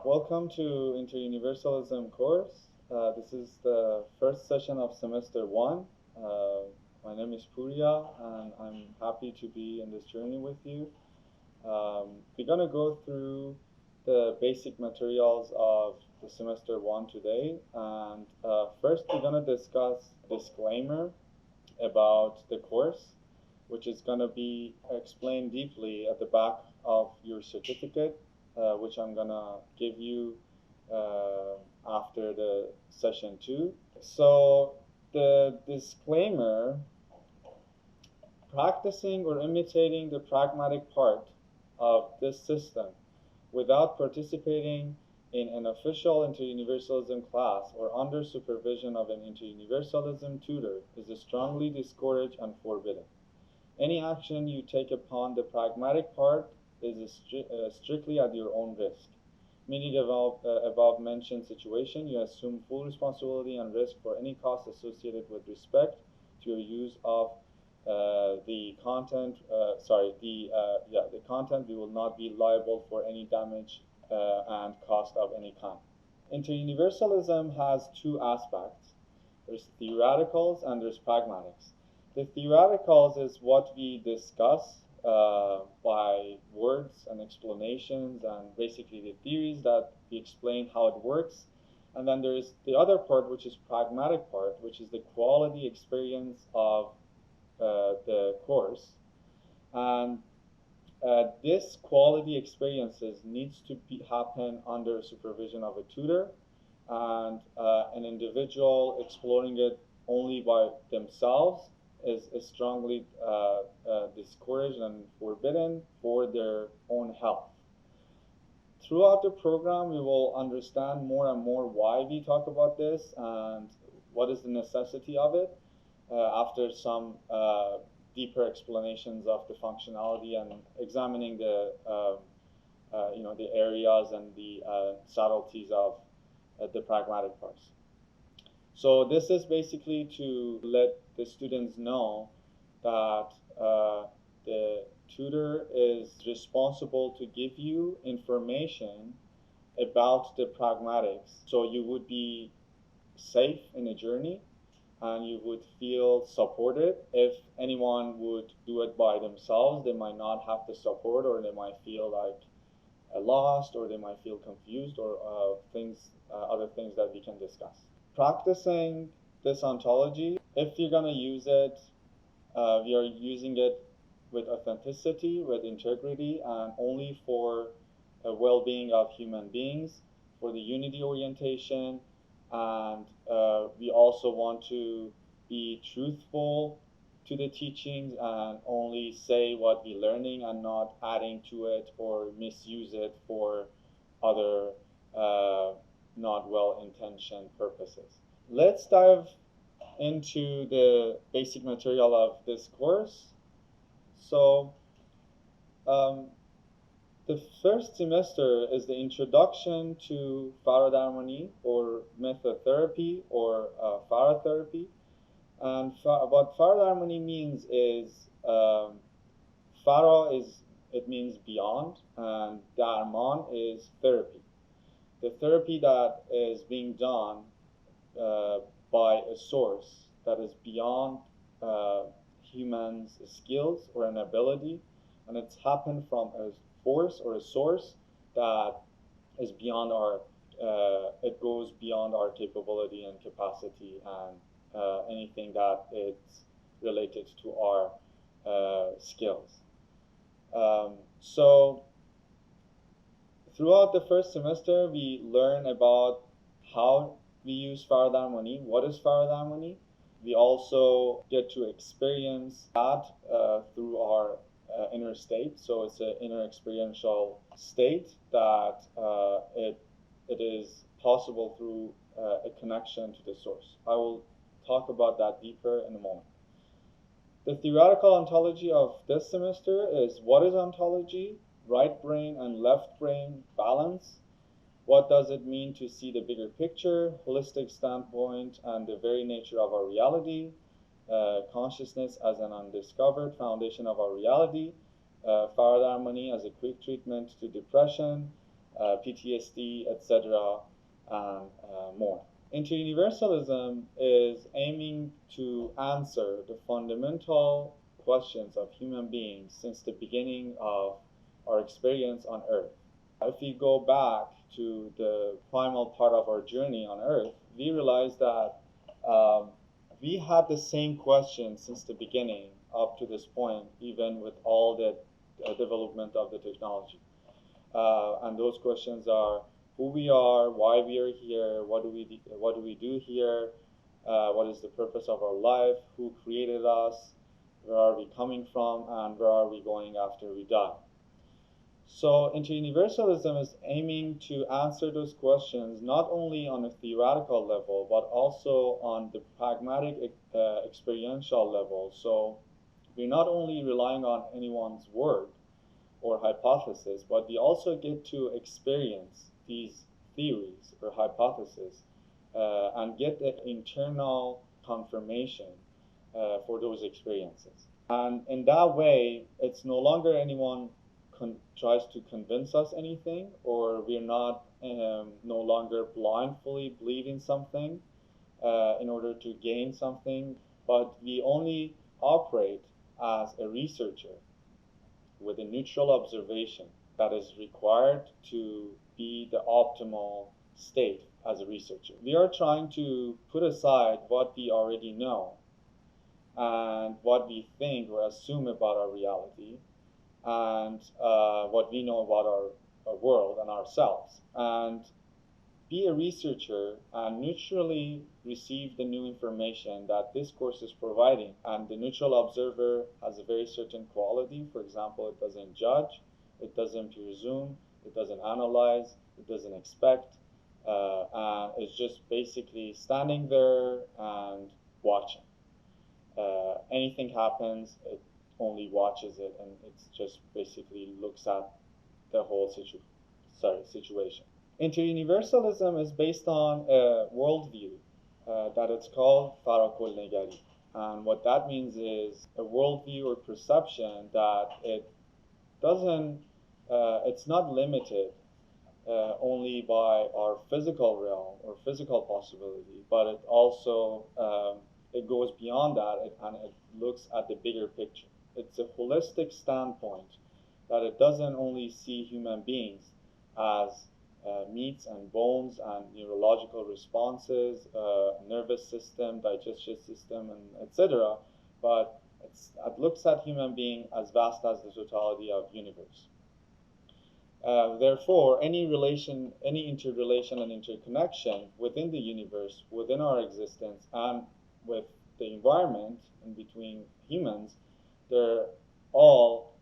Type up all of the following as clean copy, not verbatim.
Welcome to Interuniversalism course. This is the first session of semester 1. My name is Puria and I'm happy to be in this journey with you. We're going to go through the basic materials of the semester 1 today, and first we're going to discuss disclaimer about the course, which is going to be explained deeply at the back of your certificate, which I'm going to give you after the session 2. So the disclaimer: practicing or imitating the pragmatic part of this system without participating in an official interuniversalism class or under supervision of an interuniversalism tutor is strongly discouraged and forbidden. Any action you take upon the pragmatic part is strictly at your own risk. Meaning above mentioned situation, you assume full responsibility and risk for any cost associated with respect to your use of the content. The content. We will not be liable for any damage and cost of any kind. Interuniversalism has two aspects. There's theoreticals and there's pragmatics. The theoreticals is what we discuss by words and explanations, and basically the theories that we explain how it works. And then there's the other part, which is pragmatic part, which is the quality experience of the course. And this quality experiences needs to happen under supervision of a tutor, and an individual exploring it only by themselves is strongly discouraged and forbidden for their own health. Throughout the program, we will understand more and more why we talk about this and what is the necessity of it after some deeper explanations of the functionality and examining the the areas and the subtleties of the pragmatic parts. So this is basically to let the students know that the tutor is responsible to give you information about the pragmatics, so you would be safe in a journey and you would feel supported. If anyone would do it by themselves, they might not have the support, or they might feel like lost, or they might feel confused, or other things that we can discuss. Practicing this ontology, if you're going to use it, we are using it with authenticity, with integrity, and only for the well-being of human beings, for the unity orientation, and we also want to be truthful to the teachings and only say what we're learning and not adding to it or misuse it for other not well-intentioned purposes. Let's dive into the basic material of this course. So the first semester is the introduction to Faradarmani, or method therapy, or Faratherapy. And what Faradarmani means is Fara means beyond, and Darman is therapy. The therapy that is being done by a source that is beyond humans' skills or an ability, and it's happened from a force or a source that is beyond our, it goes beyond our capability and capacity and anything that it's related to our skills. So throughout the first semester, we learn about how we use Faradarmani. What is Faradarmani? We also get to experience that through our inner state. So it's an inner experiential state that it is possible through a connection to the source. I will talk about that deeper in a moment. The theoretical ontology of this semester is: what is ontology? Right brain and left brain balance. What does it mean to see the bigger picture, holistic standpoint, and the very nature of our reality? Consciousness as an undiscovered foundation of our reality. Faradarmani as a quick treatment to depression, PTSD, etc., and more. Interuniversalism is aiming to answer the fundamental questions of human beings since the beginning of our experience on Earth. If we go back to the primal part of our journey on Earth, we realize that we had the same questions since the beginning up to this point, even with all the development of the technology. And those questions are who we are, why we are here, what do we do here, what is the purpose of our life, who created us, where are we coming from, and where are we going after we die. So Interuniversalism is aiming to answer those questions not only on a theoretical level, but also on the pragmatic experiential level. So we're not only relying on anyone's word or hypothesis, but we also get to experience these theories or hypotheses and get the internal confirmation for those experiences. And in that way, it's no longer anyone tries to convince us anything, or we're not no longer blindly believing something in order to gain something, but we only operate as a researcher with a neutral observation that is required to be the optimal state as a researcher. We are trying to put aside what we already know and what we think or assume about our reality and what we know about our world and ourselves, and be a researcher and neutrally receive the new information that this course is providing. And the neutral observer has a very certain quality. For example, it doesn't judge, it doesn't presume, it doesn't analyze, it doesn't expect, and it's just basically standing there and watching. Anything happens, it only watches it, and it's just basically looks at the whole situation. Interuniversalism is based on a worldview that it's called Faradarmany. And what that means is a worldview or perception that it doesn't, it's not limited only by our physical realm or physical possibility, but it also, it goes beyond that and it looks at the bigger picture. It's a holistic standpoint that it doesn't only see human beings as meats and bones and neurological responses, nervous system, digestive system, and etc., but it looks at human being as vast as the totality of universe. Therefore, any relation, any interrelation and interconnection within the universe, within our existence, and with the environment and between humans, they're all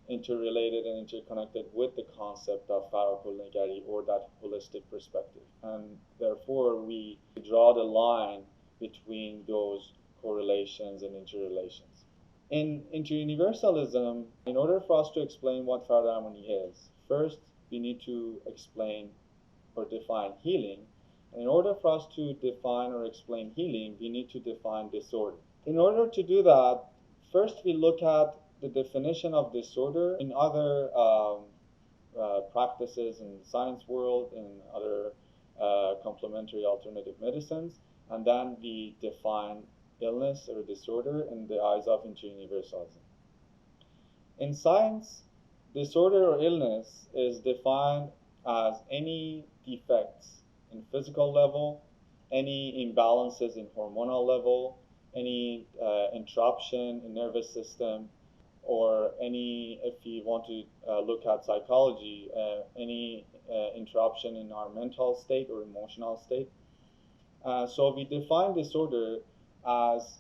interrelated and interconnected with the concept of Faradarmany or that holistic perspective. And therefore, we draw the line between those correlations and interrelations. In Interuniversalism, in order for us to explain what Faradarmany is, first we need to explain or define healing. And in order for us to define or explain healing, we need to define disorder. In order to do that, first we look at the definition of disorder in other practices in the science world, in other complementary alternative medicines, and then we define illness or disorder in the eyes of Interuniversalism. In science, disorder or illness is defined as any defects in physical level, any imbalances in hormonal level, any interruption in nervous system, or any, if you want to look at psychology, any interruption in our mental state or emotional state. So we define disorder as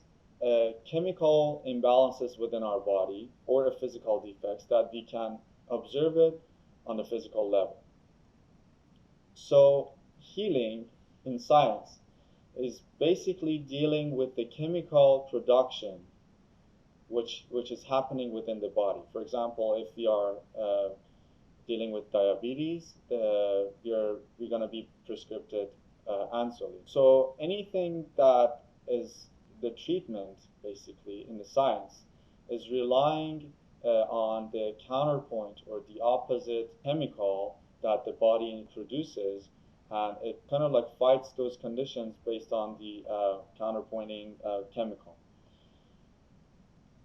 chemical imbalances within our body or a physical defects that we can observe it on the physical level. So healing in science is basically dealing with the chemical production which is happening within the body. For example, if we are dealing with diabetes, we're going to be prescribed insulin. So anything that is the treatment, basically, in the science, is relying on the counterpoint or the opposite chemical that the body produces, and it kind of like fights those conditions based on the counterpointing chemical.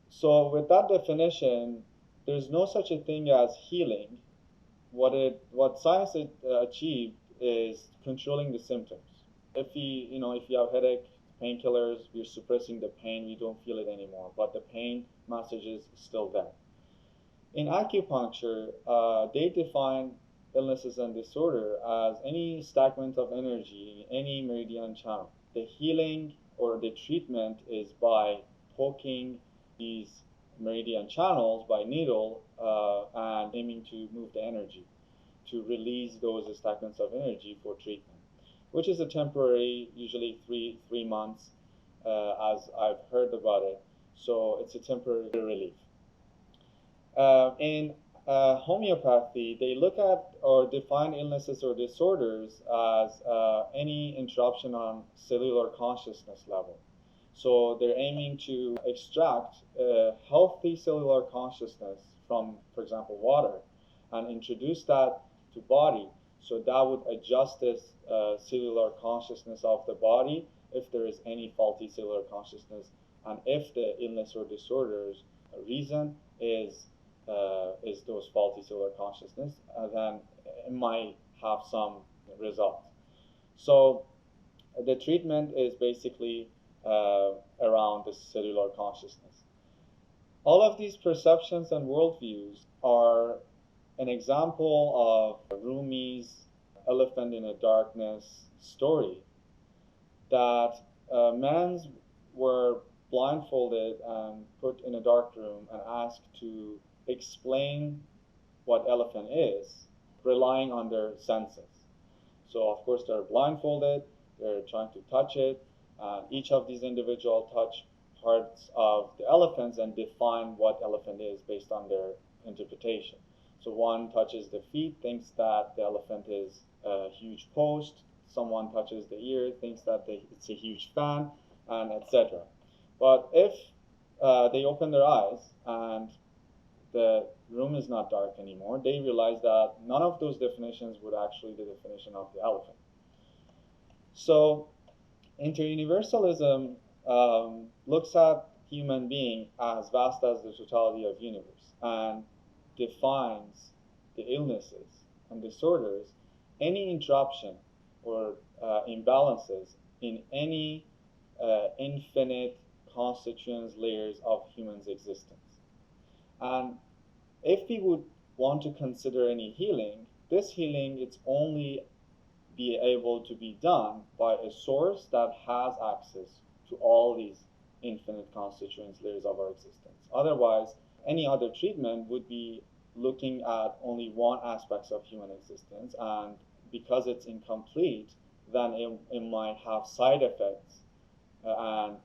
So with that definition, there's no such a thing as healing. What science achieved is controlling the symptoms. If you have headache, painkillers, we're suppressing the pain, we don't feel it anymore, but the pain message is still there. In acupuncture, they define illnesses and disorder as any stagnant of energy in any meridian channel. The healing or the treatment is by poking these meridian channels by needle and aiming to move the energy to release those stagnants of energy for treatment, which is a temporary, usually three months, as I've heard about it. So it's a temporary relief. In homeopathy, they look at or define illnesses or disorders as any interruption on cellular consciousness level. So they're aiming to extract healthy cellular consciousness from, for example, water, and introduce that to body. So that would adjust this cellular consciousness of the body if there is any faulty cellular consciousness, and if the illness or disorder's reason is those faulty cellular consciousness, then it might have some result. So the treatment is basically around the cellular consciousness. All of these perceptions and worldviews are an example of Rumi's elephant in the darkness story, that men were blindfolded and put in a dark room and asked to explain what elephant is, relying on their senses. So of course they're blindfolded, they're trying to touch it, and each of these individuals touch parts of the elephants and define what elephant is based on their interpretation. So one touches the feet, thinks that the elephant is a huge post. Someone touches the ear, thinks that it's a huge fan, and etc. But if they open their eyes and the room is not dark anymore, they realize that none of those definitions would actually be the definition of the elephant. So Interuniversalism looks at human being as vast as the totality of universe and defines the illnesses and disorders, any interruption or imbalances in any infinite constituents layers of human's existence. And if we would want to consider any healing, this healing it's only be able to be done by a source that has access to all these infinite constituents layers of our existence. Otherwise, any other treatment would be looking at only one aspect of human existence, and because it's incomplete, then it might have side effects and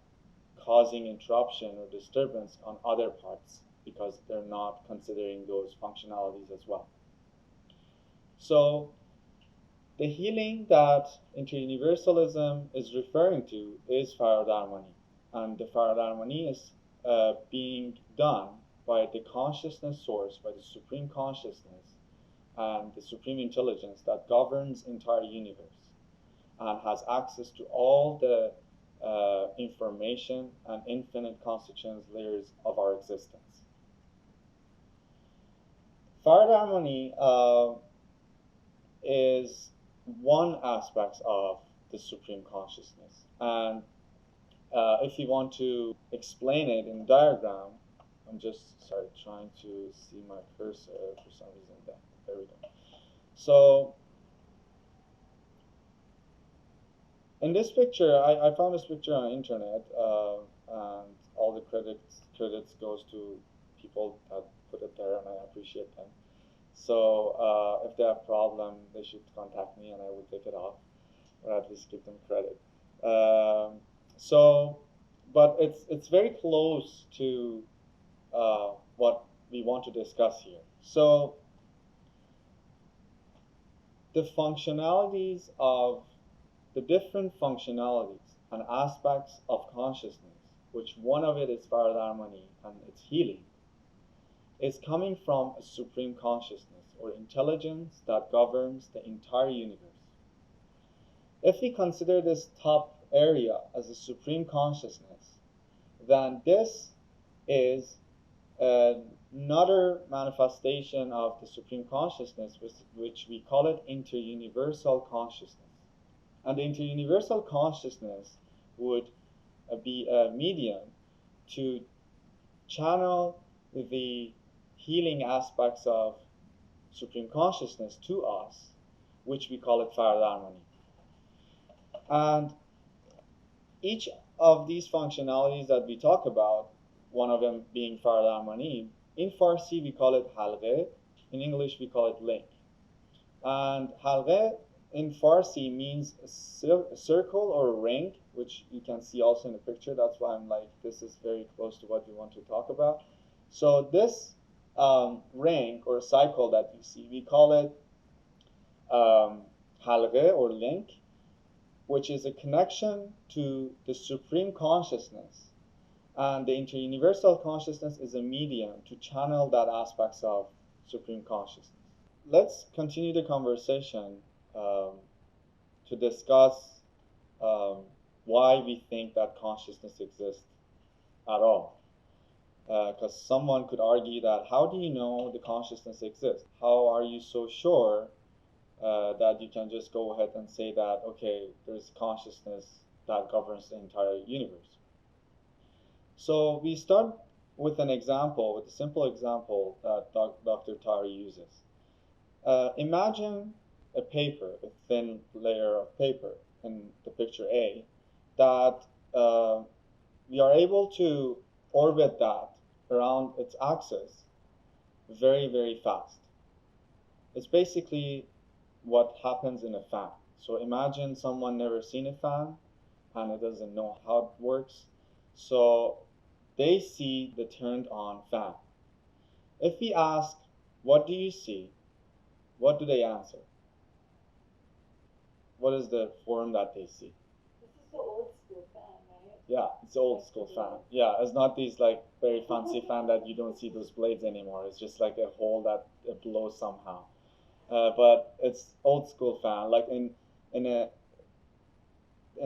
causing interruption or disturbance on other parts because they're not considering those functionalities as well. So the healing that Interuniversalism is referring to is Faradarmani, and the Faradarmani is being done by the consciousness source, by the supreme consciousness and the supreme intelligence that governs entire universe and has access to all the information and infinite constituents layers of our existence. Faradarmani is one aspect of the supreme consciousness, and if you want to explain it in diagram, I'm just trying to see my cursor for some reason. There we go. So in this picture, I found this picture on the internet, and all the credits goes to people that put it there, and I appreciate them. So if they have problem, they should contact me, and I will take it off, or at least give them credit. But it's very close to what we want to discuss here. So the functionalities of the different functionalities and aspects of consciousness, which one of it is Faradarmani and its healing, is coming from a supreme consciousness or intelligence that governs the entire universe. If we consider this top area as a supreme consciousness, then this is another manifestation of the supreme consciousness, which we call it interuniversal consciousness. And the interuniversal consciousness would be a medium to channel the healing aspects of supreme consciousness to us, which we call it Faradarmany. And each of these functionalities that we talk about, one of them being Faradarmani, in Farsi we call it Halqeh, in English we call it link. And Halqeh in Farsi means a circle or a ring, which you can see also in the picture. That's why I'm like, this is very close to what we want to talk about. So this ring or cycle that you see, we call it Halqeh or link, which is a connection to the supreme consciousness. And the interuniversal consciousness is a medium to channel that aspects of supreme consciousness. Let's continue the conversation to discuss why we think that consciousness exists at all. Because someone could argue that, how do you know the consciousness exists? How are you so sure that you can just go ahead and say that, okay, there's consciousness that governs the entire universe? So we start with an example, with a simple example that Dr. Tari uses. Imagine a paper, a thin layer of paper in the picture A, that we are able to orbit that around its axis very, very fast. It's basically what happens in a fan. So imagine someone never seen a fan and it doesn't know how it works. So they see the turned on fan. If we ask, what do you see? What do they answer? What is the form that they see? This is the old school fan, right? Yeah, it's the old school fan. Yeah, it's not these like very fancy fan that you don't see those blades anymore. It's just like a hole that it blows somehow. But it's old school fan, like in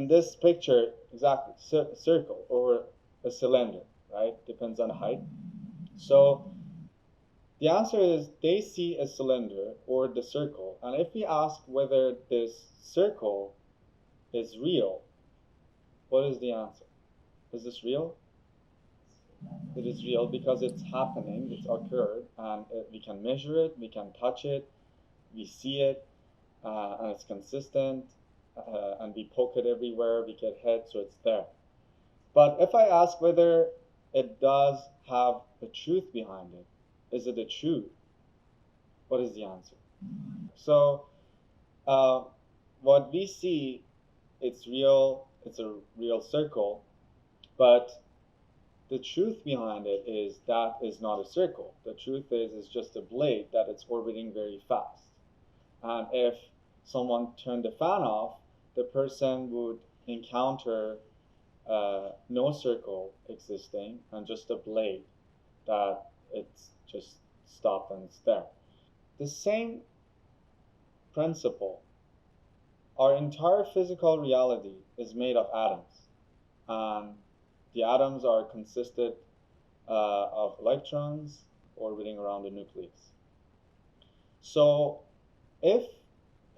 this picture, exactly, circle or a cylinder, right? Depends on the height. So the answer is they see a cylinder or the circle, and if we ask whether this circle is real, what is the answer? Is this real? It is real because it's happening, it's occurred, and we can measure it, we can touch it, we see it, and it's consistent, and we poke it everywhere, we get hit, so it's there. But if I ask whether it does have a truth behind it, is it a truth? What is the answer? So what we see, it's real, it's a real circle, but the truth behind it is that is not a circle. The truth is it's just a blade that it's orbiting very fast. And if someone turned the fan off, the person would encounter no circle existing and just a blade that it's just stopped and it's there. The same principle. Our entire physical reality is made of atoms, and the atoms are consisted of electrons orbiting around the nucleus. So if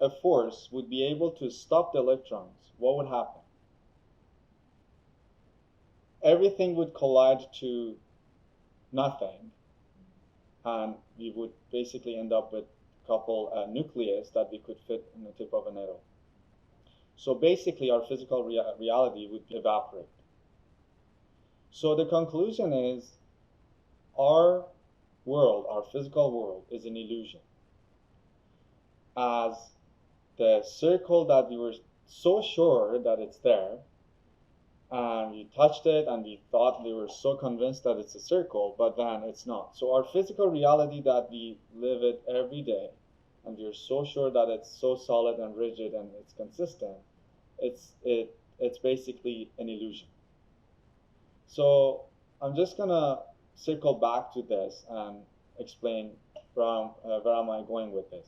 a force would be able to stop the electrons, what would happen? Everything would collide to nothing, and we would basically end up with a couple nucleus that we could fit in the tip of a needle. So basically our physical reality would evaporate. So the conclusion is our world, our physical world, is an illusion. As the circle that we were so sure that it's there, and we touched it and we thought we were so convinced that it's a circle, but then it's not. So our physical reality that we live it every day, and we're so sure that it's so solid and rigid and it's consistent, it's basically an illusion. So I'm just gonna circle back to this and explain where am I going with this?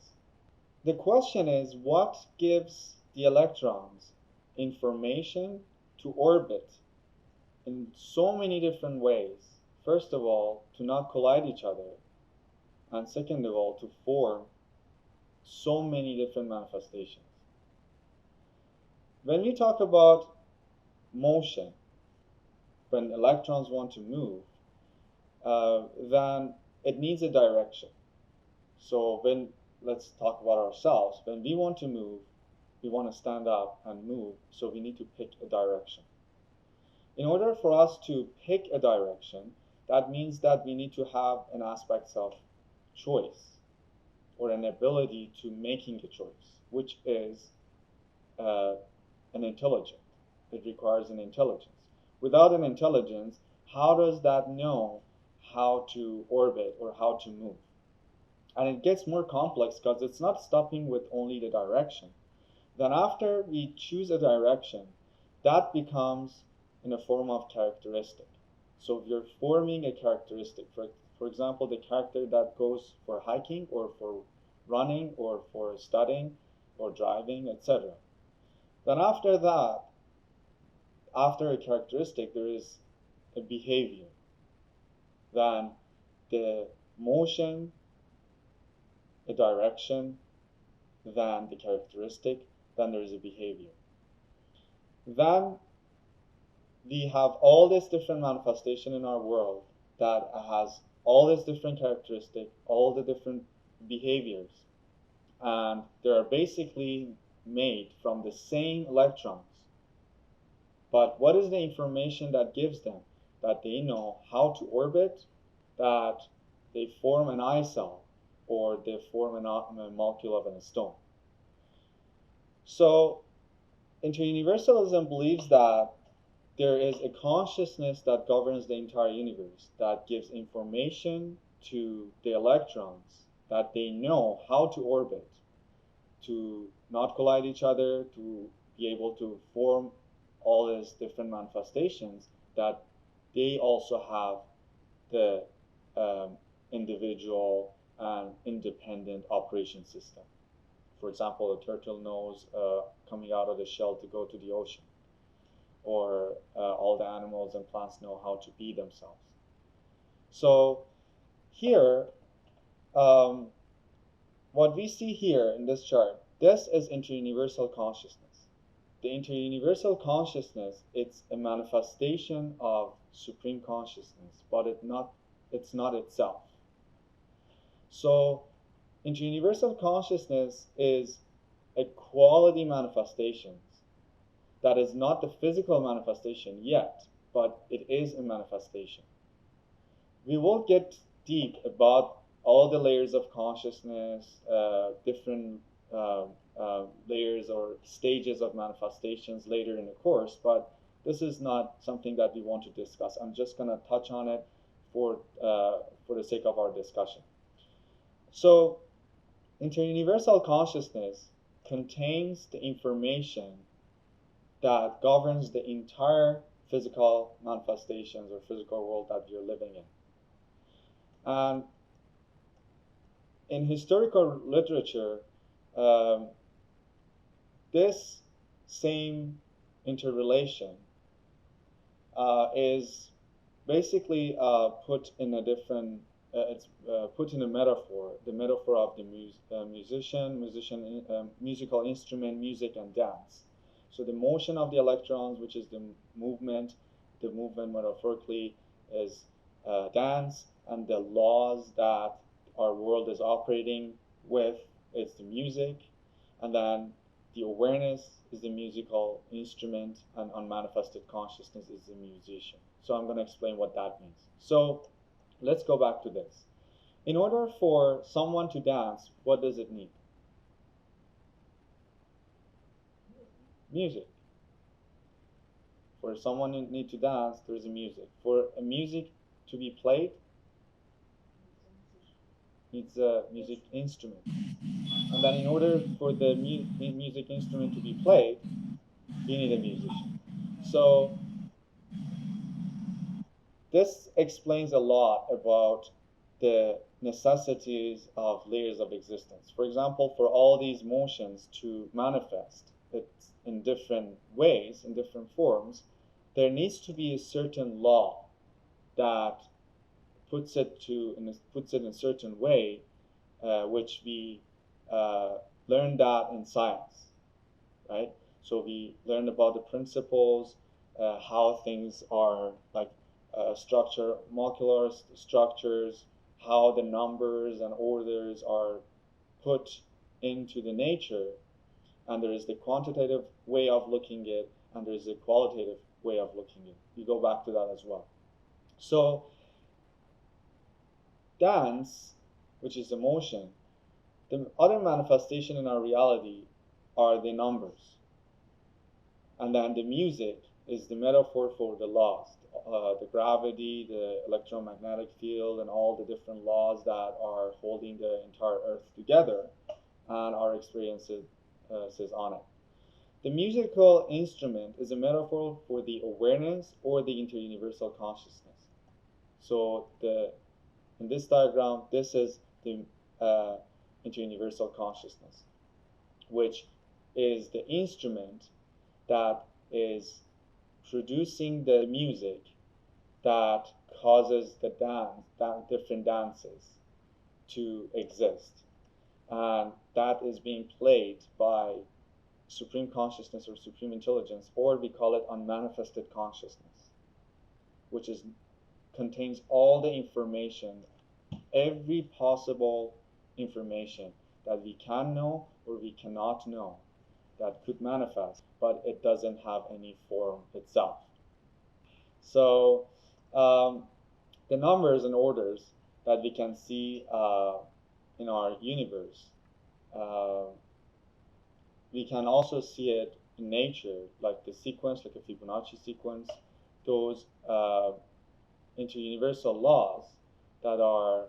The question is, what gives the electrons information to orbit in so many different ways? First of all, to not collide each other, and second of all, to form so many different manifestations. When we talk about motion, when electrons want to move, then it needs a direction. So let's talk about ourselves. When we want to move, we want to stand up and move, so we need to pick a direction. In order for us to pick a direction, that means that we need to have an aspect of choice, or an ability to making a choice, which is an intelligence. It requires an intelligence. Without an intelligence, how does that know how to orbit or how to move? And it gets more complex because it's not stopping with only the direction. Then after we choose a direction, that becomes in a form of characteristic. So if you're forming a characteristic, for example, the character that goes for hiking or for running or for studying or driving, etc. Then after that, after a characteristic, there is a behavior. Then the motion, a direction, then the characteristic, then there is a behavior. Then we have all this different manifestation in our world that has all these different characteristics, all the different behaviors, and they are basically made from the same electrons. But what is the information that gives them? That they know how to orbit, that they form an eye cell, or they form a molecule of a stone. So Interuniversalism believes that there is a consciousness that governs the entire universe, that gives information to the electrons, that they know how to orbit, to not collide each other, to be able to form all these different manifestations, that they also have the individual and independent operation system. For example, a turtle knows coming out of the shell to go to the ocean, or all the animals and plants know how to be themselves. So here, what we see here in this chart, this is interuniversal consciousness. The interuniversal consciousness, it's a manifestation of supreme consciousness, but it's not itself. So interuniversal consciousness is a quality manifestation that is not the physical manifestation yet, but it is a manifestation. We will get deep about all the layers of consciousness, different layers or stages of manifestations later in the course, but this is not something that we want to discuss. I'm just going to touch on it for the sake of our discussion. So interuniversal consciousness contains the information that governs the entire physical manifestations or physical world that you're living in. And in historical literature, this same interrelation is basically put in a different, it's put in a metaphor, the metaphor of the musical instrument, music, and dance. So the motion of the electrons, which is the movement metaphorically is dance, and the laws that our world is operating with is the music, and then the awareness is the musical instrument, and unmanifested consciousness is the musician. So I'm going to explain what that means. So let's go back to this. In order for someone to dance, what does it need? Music. For someone to need to dance, there's a music. For a music to be played, needs a music instrument. And then in order for the music instrument to be played, you need a musician. So this explains a lot about the necessities of layers of existence. For example, for all these motions to manifest it in different ways, in different forms, there needs to be a certain law that puts it in a certain way, which we learned that in science, right? So we learned about the principles, how things are like molecular structures, how the numbers and orders are put into the nature, and there is the quantitative way of looking at it, and there is the qualitative way of looking at it. You go back to that as well. So dance, which is emotion, the other manifestation in our reality are the numbers. And then the music is the metaphor for the laws, the gravity, the electromagnetic field, and all the different laws that are holding the entire earth together and our experiences on it. The musical instrument is a metaphor for the awareness or the interuniversal consciousness. So in this diagram, this is the interuniversal consciousness, which is the instrument that is producing the music that causes the different dances to exist. And that is being played by supreme consciousness or supreme intelligence, or we call it unmanifested consciousness, which contains all the information, every possible information that we can know or we cannot know that could manifest, but it doesn't have any form itself. So the numbers and orders that we can see in our universe, we can also see it in nature, like the sequence, like a Fibonacci sequence, those interuniversal laws that are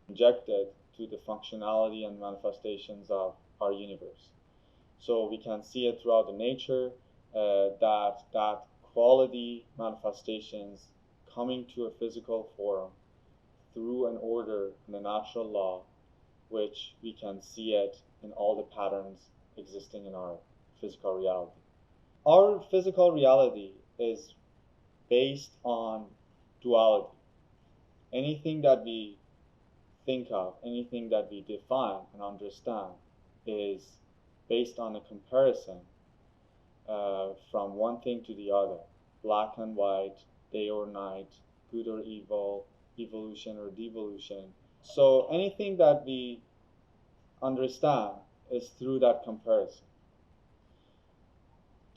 injected to the functionality and manifestations of our universe. So we can see it throughout the nature, that quality manifestations coming to a physical form through an order and a natural law, which we can see it in all the patterns existing in our physical reality. Our physical reality is based on duality. Anything that we think of, anything that we define and understand is based on a comparison from one thing to the other, black and white, day or night, good or evil, evolution or devolution. So anything that we understand is through that comparison.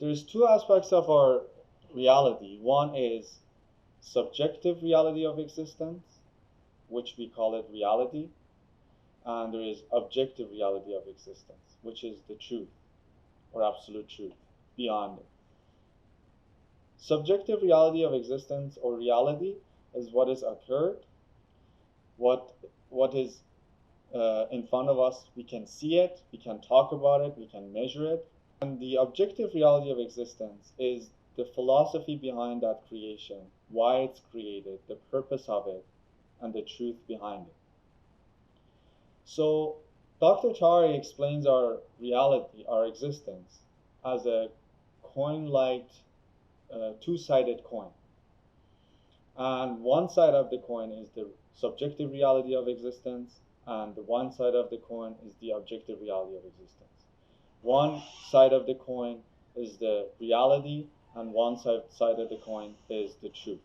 There's two aspects of our reality. One is subjective reality of existence, which we call it reality, and there is objective reality of existence, which is the truth or absolute truth beyond it. Subjective reality of existence or reality is what has occurred, what is in front of us. We can see it, we can talk about it, we can measure it. And the objective reality of existence is the philosophy behind that creation, why it's created, the purpose of it, and the truth behind it. So Dr. Tari explains our reality, our existence, as a coin-like, two-sided coin. And one side of the coin is the subjective reality of existence, and the one side of the coin is the objective reality of existence. One side of the coin is the reality, and one side of the coin is the truth.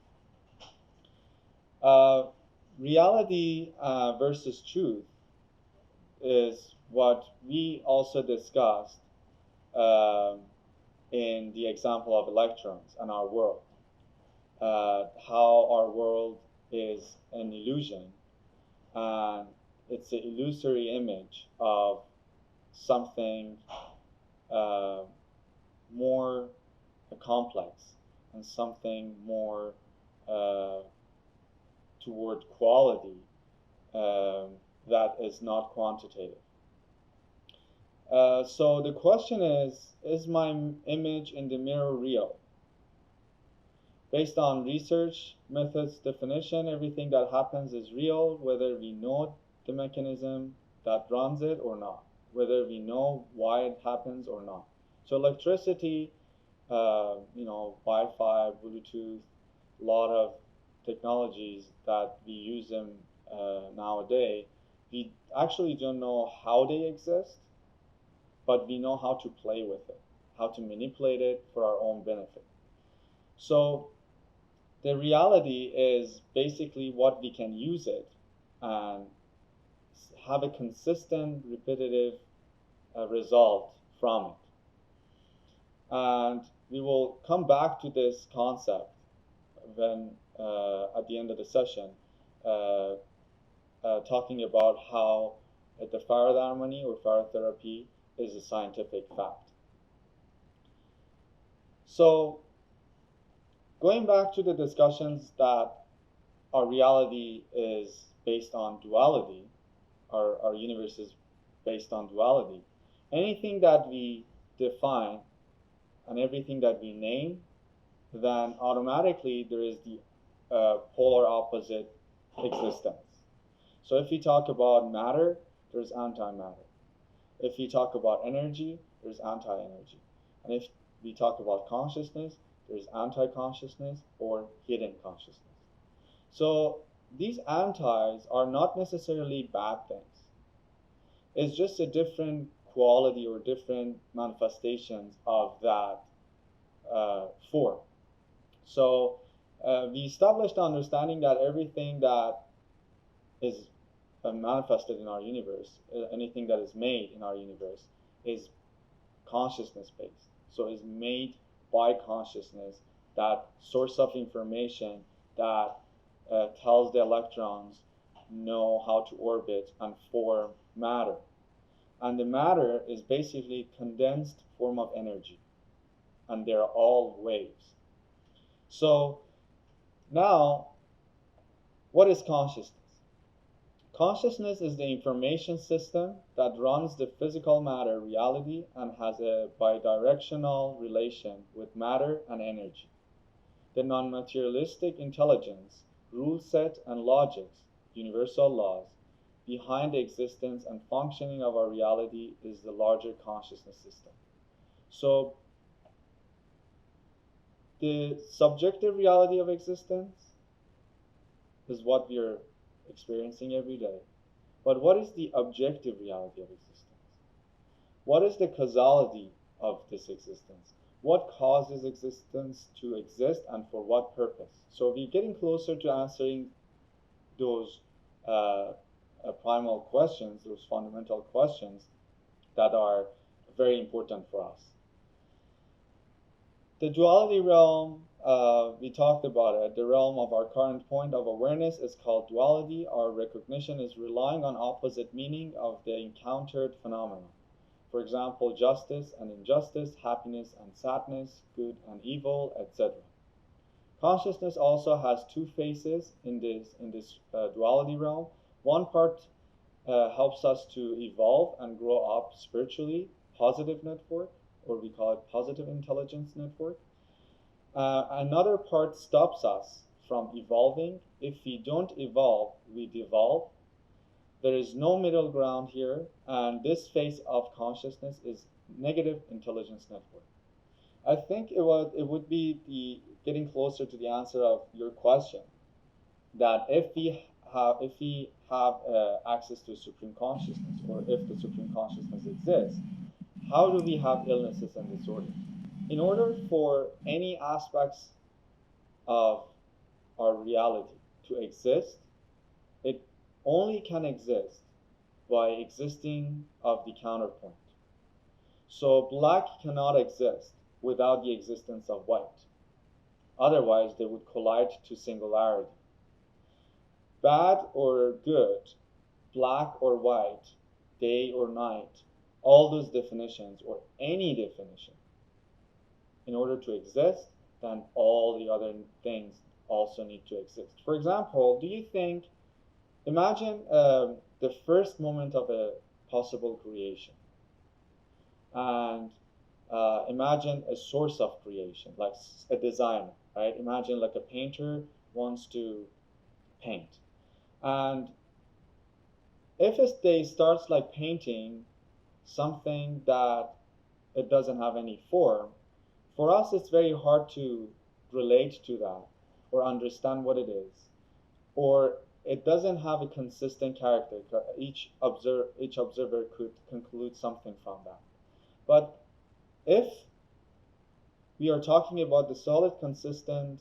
Reality versus truth is what we also discussed in the example of electrons and our world. How our world is an illusion, and it's an illusory image of something more complex and something more toward quality that is not quantitative. So the question is my image in the mirror real? Based on research methods definition, everything that happens is real, whether we know the mechanism that runs it or not, whether we know why it happens or not. So electricity, Wi-Fi, Bluetooth, a lot of technologies that we use them nowadays, we actually don't know how they exist, but we know how to play with it, how to manipulate it for our own benefit. So the reality is basically what we can use it and have a consistent, repetitive result from it. And we will come back to this concept when at the end of the session, talking about how the Faradarmany or Faratherapy is a scientific fact. So going back to the discussions that our reality is based on duality, our universe is based on duality, anything that we define and everything that we name, then automatically there is the polar opposite existence. So if we talk about matter, there's antimatter. If we talk about energy, there's anti-energy. And if we talk about consciousness, there's anti-consciousness or hidden consciousness. So these antis are not necessarily bad things. It's just a different quality or different manifestations of that form. So we established the understanding that everything that is manifested in our universe, anything that is made in our universe, is consciousness based. So is made by consciousness, that source of information that tells the electrons know how to orbit and form matter. And the matter is basically condensed form of energy, and they're all waves. So now, what is consciousness? Consciousness is the information system that runs the physical matter reality and has a bidirectional relation with matter and energy. The non-materialistic intelligence, rule set, and logics, universal laws, behind the existence and functioning of our reality is the larger consciousness system. So the subjective reality of existence is what we are experiencing every day. But what is the objective reality of existence? What is the causality of this existence? What causes existence to exist and for what purpose? So we're getting closer to answering those primal questions, those fundamental questions that are very important for us. The duality realm, we talked about it. The realm of our current point of awareness is called duality. Our recognition is relying on opposite meaning of the encountered phenomena. For example, justice and injustice, happiness and sadness, good and evil, etc. Consciousness also has two faces in this duality realm. One part helps us to evolve and grow up spiritually, positive network, or we call it positive intelligence network. Another part stops us from evolving. If we don't evolve, we devolve. There is no middle ground here, and this phase of consciousness is negative intelligence network. I think it would be getting closer to the answer of your question, that if we have access to supreme consciousness, or if the supreme consciousness exists, how do we have illnesses and disorders? In order for any aspects of our reality to exist, it only can exist by existing of the counterpoint. So black cannot exist without the existence of white. Otherwise, they would collide to singularity. Bad or good, black or white, day or night, all those definitions, or any definition, in order to exist, then all the other things also need to exist. For example, do you think, imagine the first moment of a possible creation, and imagine a source of creation, like a designer, right? Imagine like a painter wants to paint, and if they starts like painting something that it doesn't have any form, for us it's very hard to relate to that or understand what it is, or it doesn't have a consistent character. Each observer could conclude something from that. But if we are talking about the solid, consistent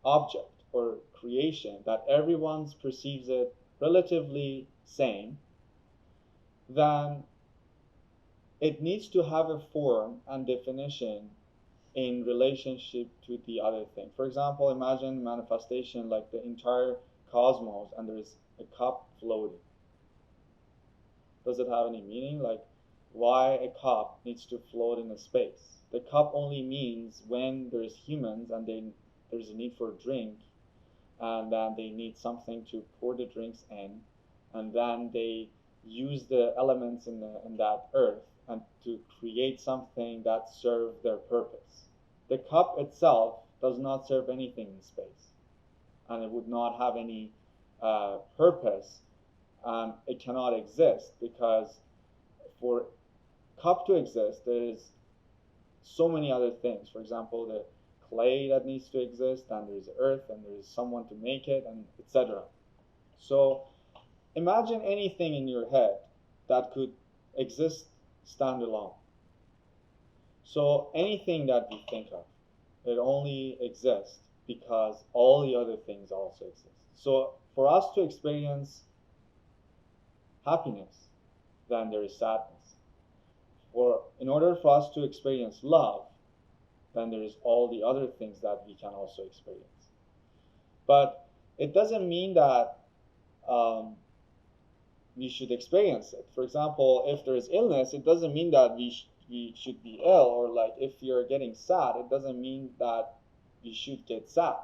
object or creation that everyone perceives it relatively same, then it needs to have a form and definition in relationship to the other thing. For example, imagine manifestation like the entire cosmos and there is a cup floating. Does it have any meaning? Like, why a cup needs to float in a space? The cup only means when there's humans and there's a need for a drink, and then they need something to pour the drinks in, and then they use the elements in that earth and to create something that serves their purpose. The cup itself does not serve anything in space, and it would not have any purpose. It cannot exist because for cup to exist, there is so many other things. For example, the clay that needs to exist, and there's earth, and there's someone to make it, and etc. So imagine anything in your head that could exist standalone. So anything that we think of, it only exists because all the other things also exist. So for us to experience happiness, then there is sadness. In order for us to experience love, then there is all the other things that we can also experience. But it doesn't mean that we should experience it. For example, if there is illness, it doesn't mean that we should be ill, or like if you're getting sad, it doesn't mean that you should get sad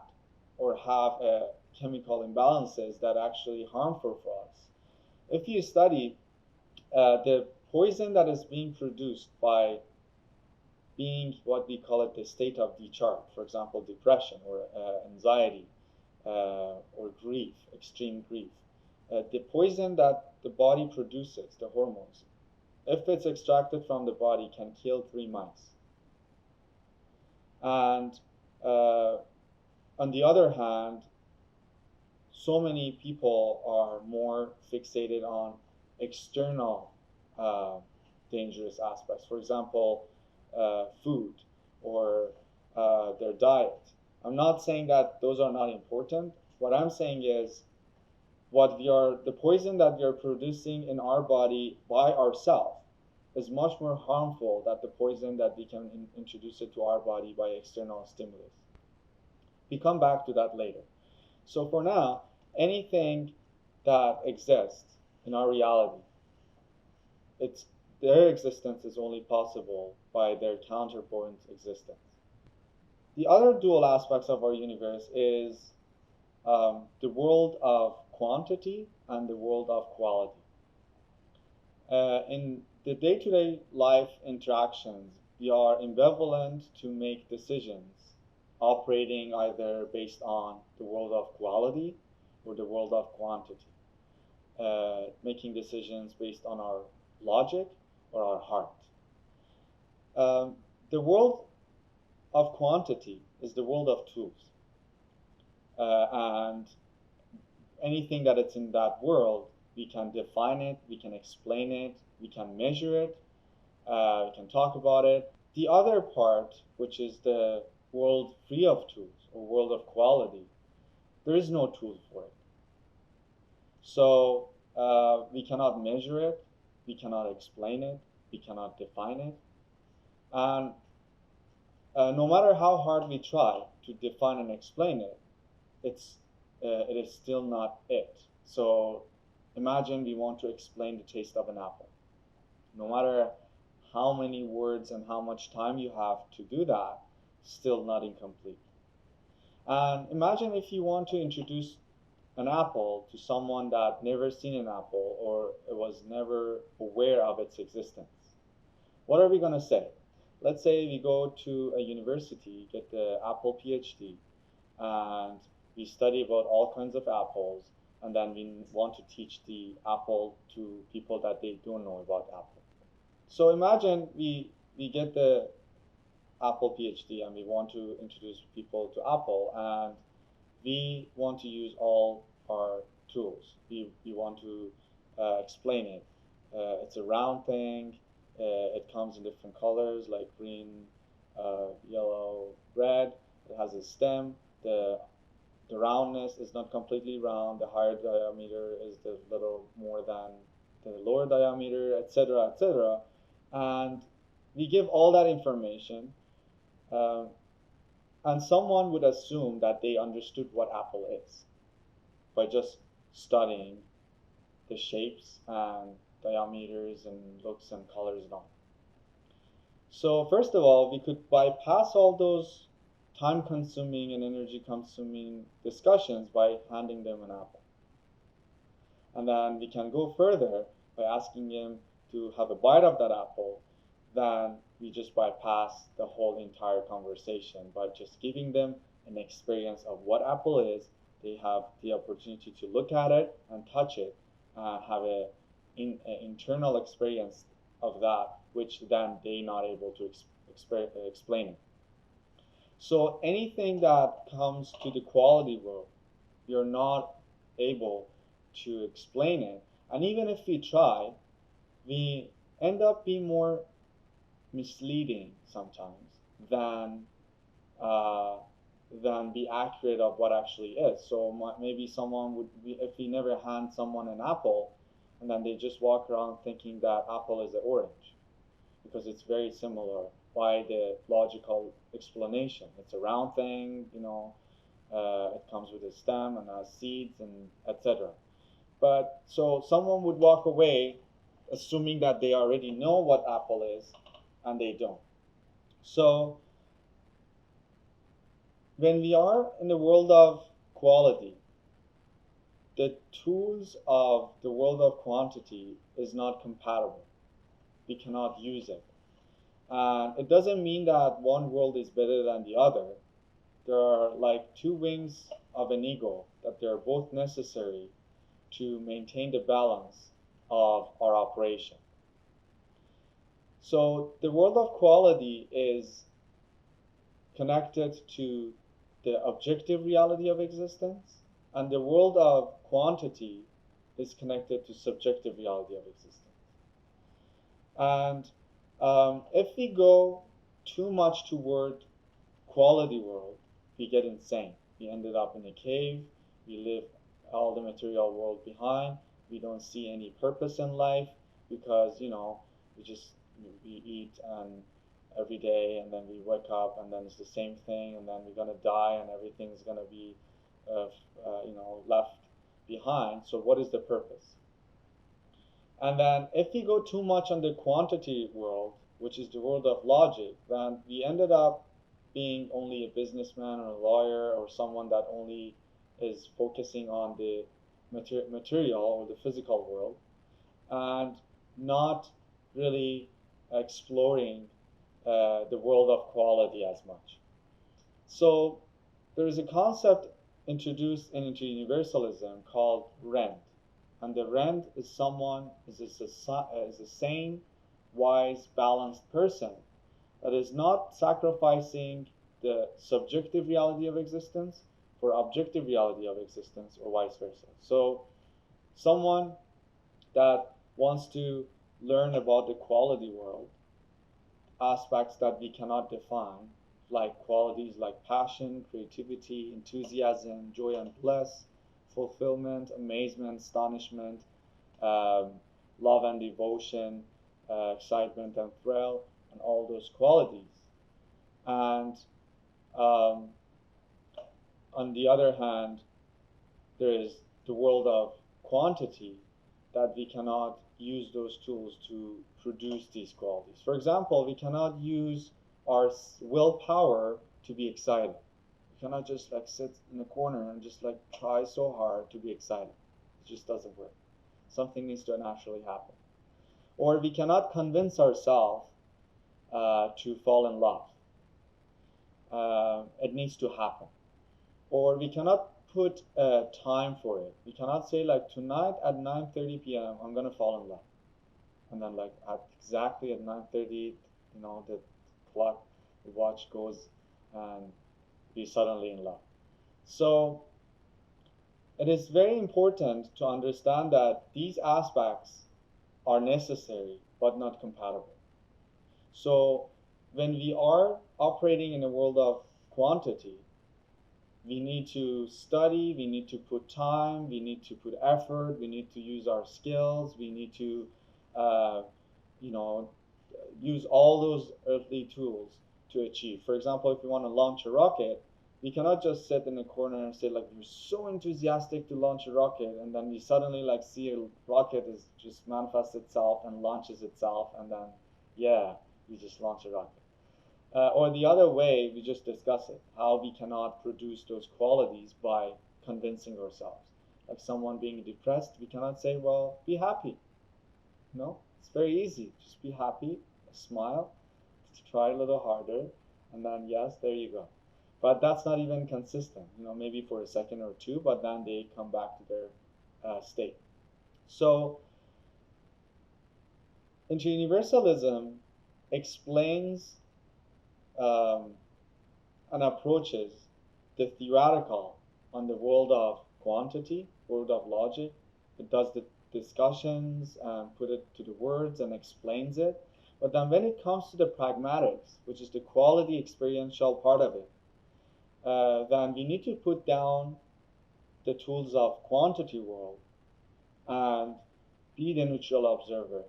or have chemical imbalances that are actually harmful for us. If you study the poison that is being produced by being what we call it the state of decharge, for example, depression or anxiety or grief, extreme grief. The poison that the body produces, the hormones, if it's extracted from the body, can kill 3 mice. And on the other hand, so many people are more fixated on external dangerous aspects. For example, food or their diet. I'm not saying that those are not important. What I'm saying is the poison that we are producing in our body by ourselves is much more harmful than the poison that we can introduce it to our body by external stimulus. We come back to that later. So for now, anything that exists in our reality, their existence is only possible by their counterpoint existence. The other dual aspects of our universe is the world of quantity and the world of quality. In the day-to-day life interactions, we are ambivalent to make decisions operating either based on the world of quality or the world of quantity, making decisions based on our logic or our heart. The world of quantity is the world of tools, and anything that is in that world, we can define it, we can explain it, we can measure it, we can talk about it. The other part, which is the world free of tools or world of quality, there is no tool for it. So we cannot measure it, we cannot explain it, we cannot define it, and no matter how hard we try to define and explain it, it is still not it. So imagine we want to explain the taste of an apple. No matter how many words and how much time you have to do that, still not incomplete. And imagine if you want to introduce an apple to someone that never seen an apple or was never aware of its existence. What are we going to say? Let's say we go to a university, get the Apple PhD, and we study about all kinds of apples, and then we want to teach the apple to people that they don't know about apple. So imagine we get the Apple PhD and we want to introduce people to Apple, and we want to use all our tools. We want to explain it. It's a round thing. It comes in different colors like green, yellow, red. It has a stem. The roundness is not completely round. The higher diameter is the little more than the lower diameter, etc., etc. And we give all that information, um, and someone would assume that they understood what Apple is by just studying the shapes and diameters and looks and colors and all. So first of all, we could bypass all those time-consuming and energy-consuming discussions by handing them an apple. And then we can go further by asking them to have a bite of that apple. Then we just bypass the whole entire conversation by just giving them an experience of what apple is. They have the opportunity to look at it and touch it, have an internal experience of that, which then they're not able to explain it. So anything that comes to the quality world, you're not able to explain it. And even if we try, we end up being more misleading sometimes than be accurate of what actually is. So maybe someone would be, if we never hand someone an apple, and then they just walk around thinking that apple is an orange, because it's very similar. By the logical explanation, it's a round thing, it comes with a stem and has seeds and etc. But so someone would walk away assuming that they already know what apple is, and they don't. So when we are in the world of quality, the tools of the world of quantity is not compatible. We cannot use it. And it doesn't mean that one world is better than the other. There are like two wings of an eagle, that they're both necessary to maintain the balance of our operation. So the world of quality is connected to the objective reality of existence, and the world of quantity is connected to subjective reality of existence. And if we go too much toward quality world, we get insane. We ended up in a cave. We leave all the material world behind. We don't see any purpose in life because we eat and every day, and then we wake up, and then it's the same thing, and then we're gonna die, and everything's gonna be left behind. So what is the purpose? And then if we go too much on the quantity world, which is the world of logic, then we ended up being only a businessman or a lawyer or someone that only is focusing on the material or the physical world, and not really exploring the world of quality as much. So there is a concept introduced in Interuniversalism called rent. And the rent is someone, is a sane, wise, balanced person that is not sacrificing the subjective reality of existence for objective reality of existence, or vice versa. So someone that wants to learn about the quality world, aspects that we cannot define, like qualities like passion, creativity, enthusiasm, joy and bliss, fulfillment, amazement, astonishment, love and devotion, excitement and thrill, and all those qualities. And on the other hand, there is the world of quantity, that we cannot use those tools to produce these qualities. For example, we cannot use our willpower to be excited. We cannot just sit in a corner and just try so hard to be excited. It just doesn't work. Something needs to naturally happen. Or we cannot convince ourselves to fall in love. It needs to happen. Or we cannot put a time for it. We cannot say like tonight at 9:30 p.m. I'm gonna fall in love, and then like at exactly at 9:30, the clock, the watch goes, and be suddenly in love. So it is very important to understand that these aspects are necessary but not compatible. So when we are operating in a world of quantity, we need to study, we need to put time, we need to put effort, we need to use our skills, we need to uh, you know use all those earthly tools to achieve. For example, if we want to launch a rocket, we cannot just sit in a corner and say like we're so enthusiastic to launch a rocket, and then we suddenly like see a rocket is just manifests itself and launches itself, and then yeah, we just launch a rocket. Or the other way, we just discuss it, how we cannot produce those qualities by convincing ourselves. Like someone being depressed, we cannot say, well, be happy. No, it's very easy. Just be happy, smile, try a little harder, and then yes, there you go. But that's not even consistent, maybe for a second or two, but then they come back to their state. So, Interuniversalism explains and approaches the theoretical on the world of quantity, world of logic. It does the discussions and put it to the words and explains it. But then when it comes to the pragmatics, which is the quality experiential part of it, then we need to put down the tools of quantity world and be the neutral observer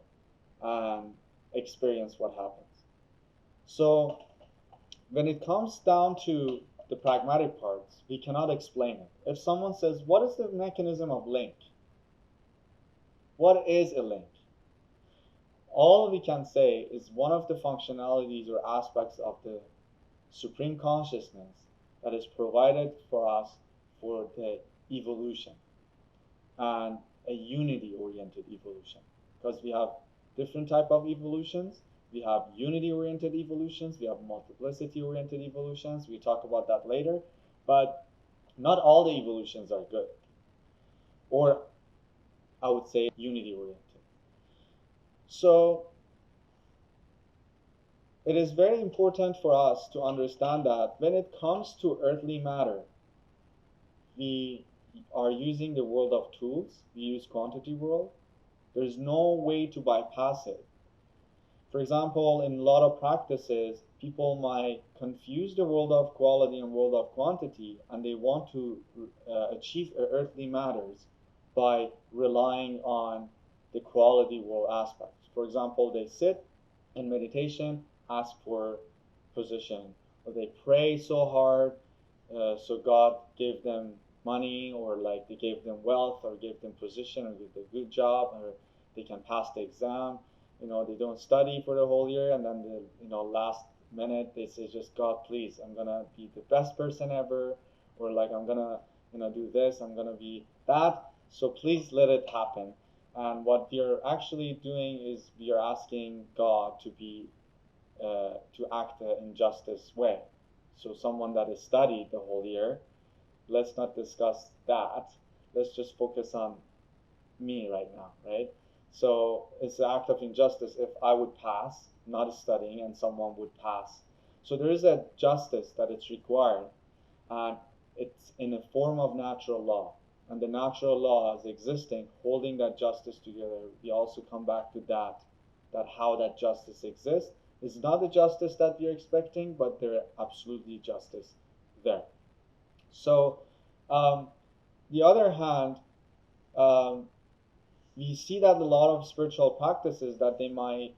and experience what happens. So when it comes down to the pragmatic parts, we cannot explain it. If someone says, what is the mechanism of link? What is a link? All we can say is one of the functionalities or aspects of the supreme consciousness that is provided for us for the evolution, and a unity-oriented evolution. Because we have different type of evolutions. We have unity-oriented evolutions, we have multiplicity-oriented evolutions. We talk about that later, but not all the evolutions are good, or I would say unity-oriented. So it is very important for us to understand that when it comes to earthly matter, we are using the world of tools. We use quantity world. There's no way to bypass it. For example, in a lot of practices, people might confuse the world of quality and world of quantity, and they want to achieve earthly matters by relying on the quality world aspects. For example, they sit in meditation, ask for position, or they pray so hard, so God gave them money, or like they gave them wealth, or gave them position, or gave them a good job, or they can pass the exam. They don't study for the whole year, and then last minute they say, just God, please, I'm gonna be the best person ever, or like I'm gonna do this, I'm gonna be that, so please let it happen. And what we are actually doing is we are asking God to be to act in justice way. So someone that has studied the whole year, let's not discuss that. Let's just focus on me right now, right? So it's an act of injustice if I would pass, not studying, and someone would pass. So there is a justice that is required, and it's in a form of natural law. And the natural law is existing, holding that justice together. We also come back to that how that justice exists is not the justice that we're expecting, but there absolutely justice there. So the other hand, we see that a lot of spiritual practices that they might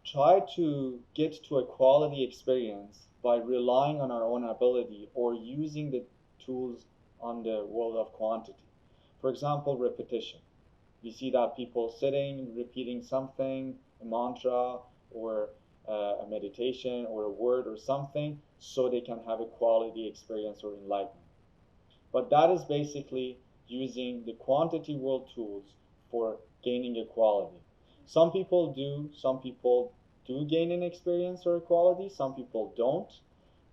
try to get to a quality experience by relying on our own ability or using the tools on the world of quantity. For example, repetition. We see that people sitting, repeating something, a mantra, or a meditation, or a word, or something, so they can have a quality experience or enlightenment. But that is basically using the quantity world tools for gaining equality. Some people do gain an experience or equality, some people don't.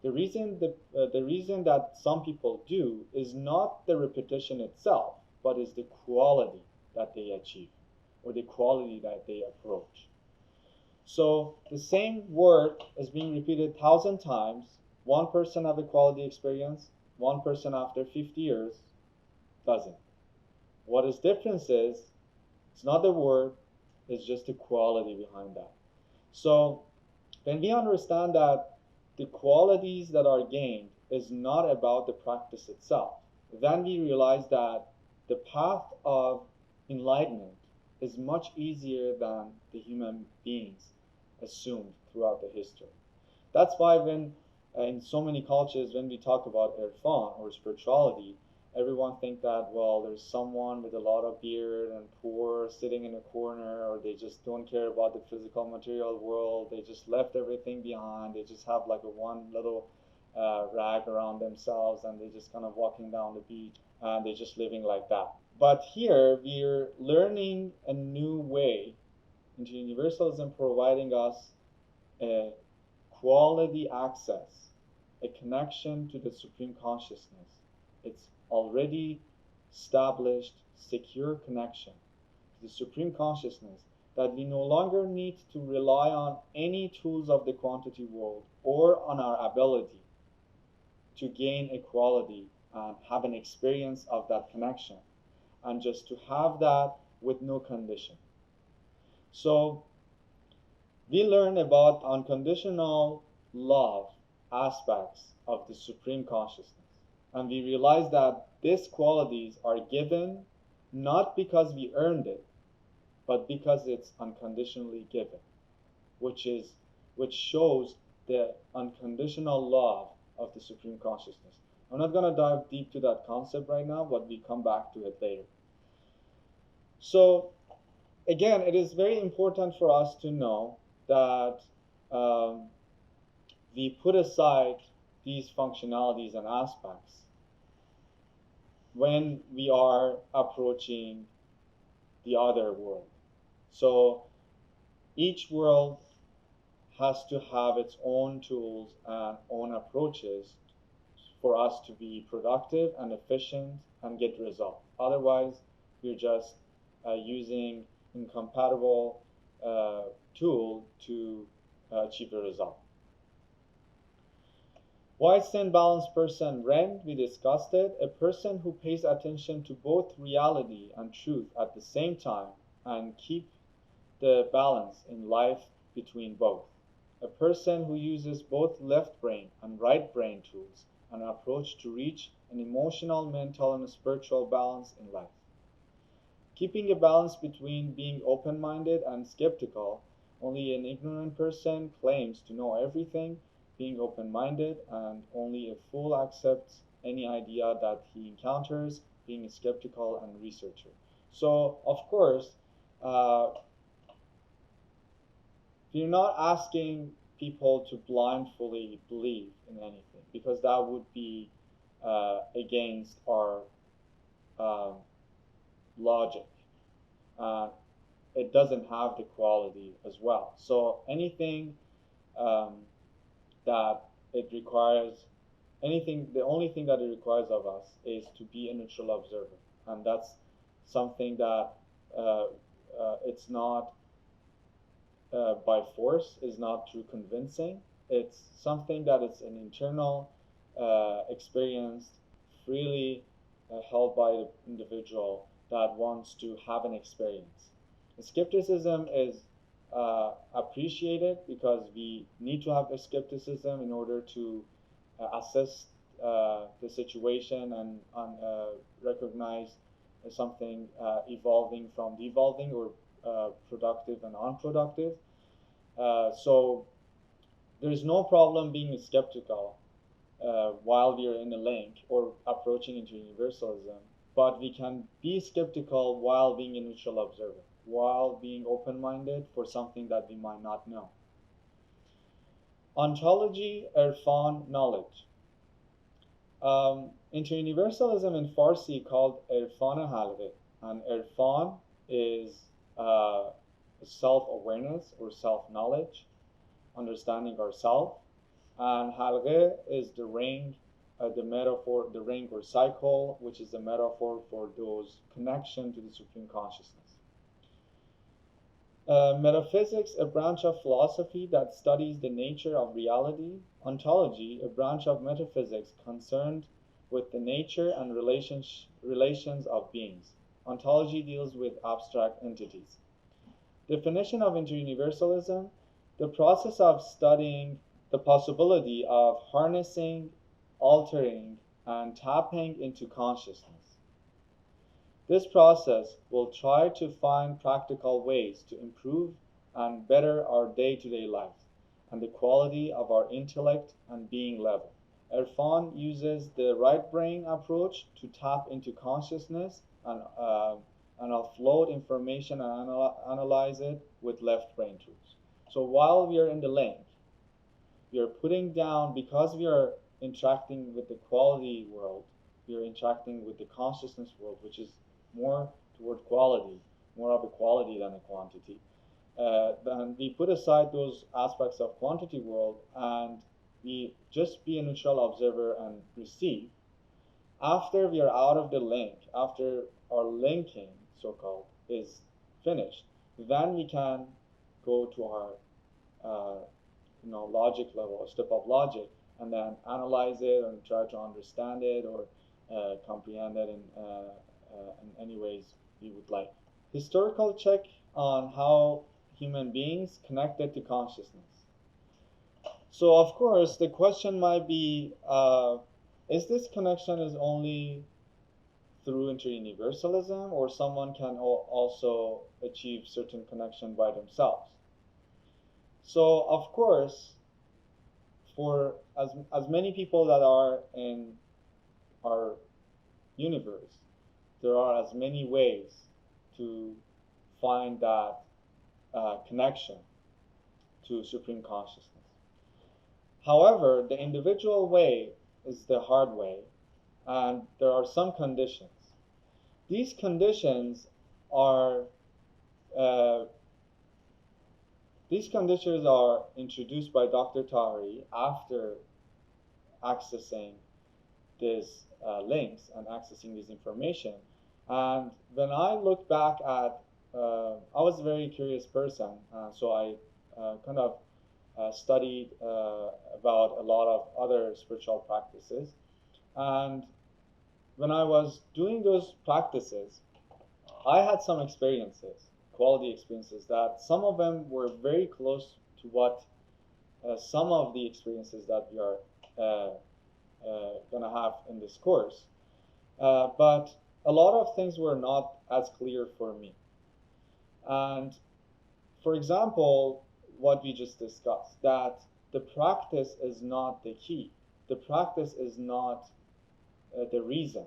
The reason that some people do is not the repetition itself, but is the quality that they achieve or the quality that they approach. So the same word is being repeated 1,000 times. One person have a quality experience, one person after 50 years doesn't. What is difference is, it's not the word, it's just the quality behind that. So when we understand that the qualities that are gained is not about the practice itself, then we realize that the path of enlightenment is much easier than the human beings assumed throughout the history. That's why when in so many cultures, when we talk about Erfan or spirituality, everyone think that, well, there's someone with a lot of beard and poor sitting in a corner, or they just don't care about the physical material world, they just left everything behind, they just have like a one little rag around themselves, and they're just kind of walking down the beach, and they're just living like that. But here we're learning a new way. Interuniversalism providing us a quality access, a connection to the Supreme Consciousness. It's already established, secure connection to the Supreme Consciousness, that we no longer need to rely on any tools of the quantity world or on our ability to gain equality and have an experience of that connection, and just to have that with no condition. So we learn about unconditional love aspects of the Supreme Consciousness. And we realize that these qualities are given not because we earned it, but because it's unconditionally given, which shows the unconditional love of the Supreme Consciousness. I'm not going to dive deep to that concept right now, but we come back to it later. So again, it is very important for us to know that we put aside these functionalities and aspects when we are approaching the other world. So each world has to have its own tools and own approaches for us to be productive and efficient and get results. Otherwise, we're just using incompatible tool to achieve a result. Wise and balanced person, Ren, we discussed it. A person who pays attention to both reality and truth at the same time and keep the balance in life between both. A person who uses both left brain and right brain tools and approach to reach an emotional, mental, and spiritual balance in life. Keeping a balance between being open-minded and skeptical, only an ignorant person claims to know everything, being open-minded, and only a fool accepts any idea that he encounters, being skeptical and researcher. So, of course, we're not asking people to blindly believe in anything, because that would be against our logic. It doesn't have the quality as well. So anything that it requires, the only thing that it requires of us is to be a neutral observer. And that's something that it's not by force, is not through convincing. It's something that it's an internal experience, freely held by the individual that wants to have an experience. The skepticism is appreciated because we need to have a skepticism in order to assess the situation and recognize something evolving from devolving, or productive and unproductive. So there's no problem being skeptical while we are in a link or approaching Interuniversalism, but we can be skeptical while being a neutral observer, while being open-minded for something that we might not know. Ontology, Erfan, knowledge. Interuniversalism in Farsi called Erfan Halqeh, and Erfan is self-awareness or self-knowledge, understanding ourselves. And Halqeh is the ring, the metaphor, the ring or cycle, which is the metaphor for those connection to the supreme consciousness. Metaphysics, a branch of philosophy that studies the nature of reality. Ontology, a branch of metaphysics concerned with the nature and relations of beings. Ontology deals with abstract entities. Definition of interuniversalism, the process of studying the possibility of harnessing, altering, and tapping into consciousness. This process will try to find practical ways to improve and better our day-to-day life and the quality of our intellect and being level. Erfan uses the right brain approach to tap into consciousness and offload information and analyze it with left brain tools. So while we are in the link, we are putting down, because we are interacting with the quality world, we are interacting with the consciousness world, which is more toward quality, more of a quality than a quantity. Then we put aside those aspects of quantity world and we just be a neutral observer and receive. After we are out of the link, after our linking, so-called, is finished, then we can go to our logic level, a step of logic, and then analyze it and try to understand it or comprehend it in any ways we would like. Historical check on how human beings connected to consciousness. So of course the question might be, is this connection is only through interuniversalism, or someone can also achieve certain connection by themselves? So of course, for as many people that are in our universe, there are as many ways to find that connection to supreme consciousness. However, the individual way is the hard way, and there are some conditions. These conditions are introduced by Dr. Tahiri after accessing these links and accessing this information. And when I look back at, I was a very curious person, so I kind of studied about a lot of other spiritual practices. And when I was doing those practices, I had some experiences, quality experiences, that some of them were very close to what some of the experiences that we are going to have in this course. But a lot of things were not as clear for me. And for example, what we just discussed, that the practice is not the key. The practice is not the reason.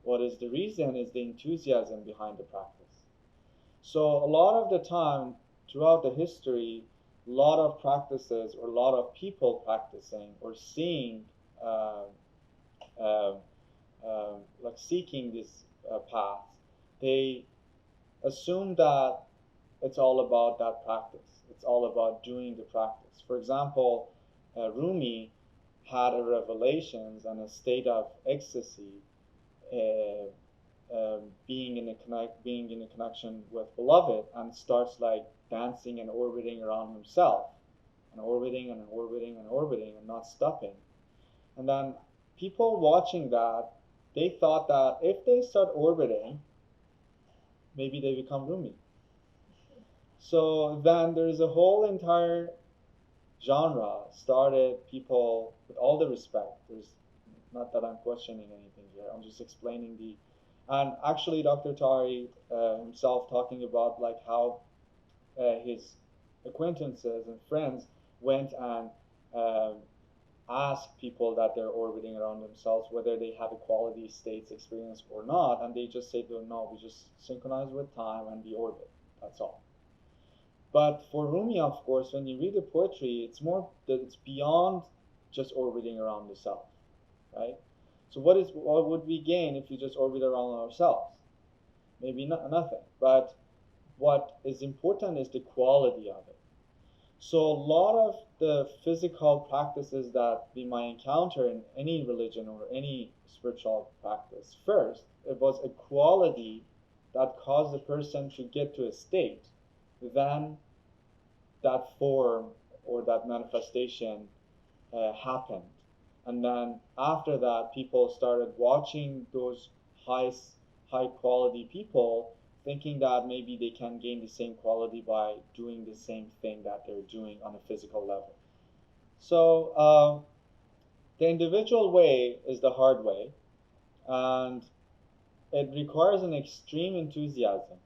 What is the reason is the enthusiasm behind the practice. So a lot of the time throughout the history, a lot of practices or a lot of people practicing or seeing, like seeking this path, they assume that it's all about that practice. It's all about doing the practice. For example, Rumi had a revelations and a state of ecstasy, being in a connection with beloved, and starts like dancing and orbiting around himself, and orbiting and orbiting and orbiting and not stopping. And then people watching that, they thought that if they start orbiting, maybe they become Rumi. So then there's a whole entire genre started, people, with all the respect, there's not that I'm questioning anything here, I'm just explaining the, and actually Dr. Tahiri himself talking about like how his acquaintances and friends went and asked people that they're orbiting around themselves whether they have a quality states experience or not, and they just say, no, we just synchronize with time and we orbit, that's all. But for Rumi, of course, when you read the poetry, it's more that it's beyond just orbiting around the self, right? So what would we gain if we just orbit around ourselves? Maybe nothing. But what is important is the quality of it. So a lot of the physical practices that we might encounter in any religion or any spiritual practice, first, it was a quality that caused the person to get to a state, then that form or that manifestation happened. And then after that, people started watching those high quality people, thinking that maybe they can gain the same quality by doing the same thing that they're doing on a physical level. So the individual way is the hard way, and it requires an extreme enthusiasm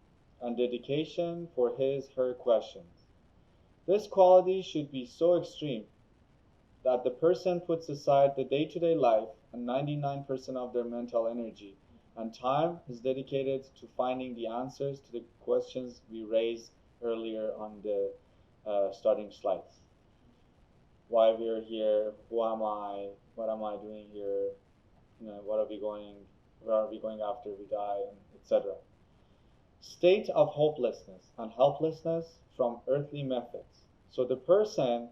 and dedication for her questions. This quality should be so extreme that the person puts aside the day-to-day life and 99% of their mental energy and time is dedicated to finding the answers to the questions we raised earlier on the starting slides. Why we're here, who am I, what am I doing here, where are we going after we die, etc. State of hopelessness and helplessness from earthly methods. So the person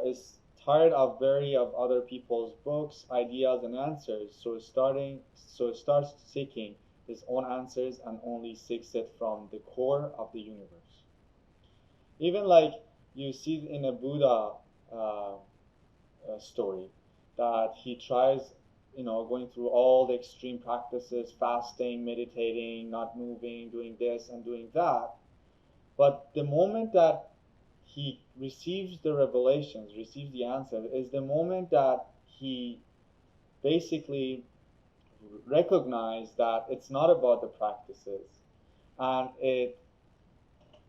is tired of other people's books, ideas, and answers. So starts seeking his own answers and only seeks it from the core of the universe. Even like you see in a Buddha story, that he tries, going through all the extreme practices, fasting, meditating, not moving, doing this and doing that. But the moment that he receives the revelations, receives the answer, is the moment that he basically recognizes that it's not about the practices. And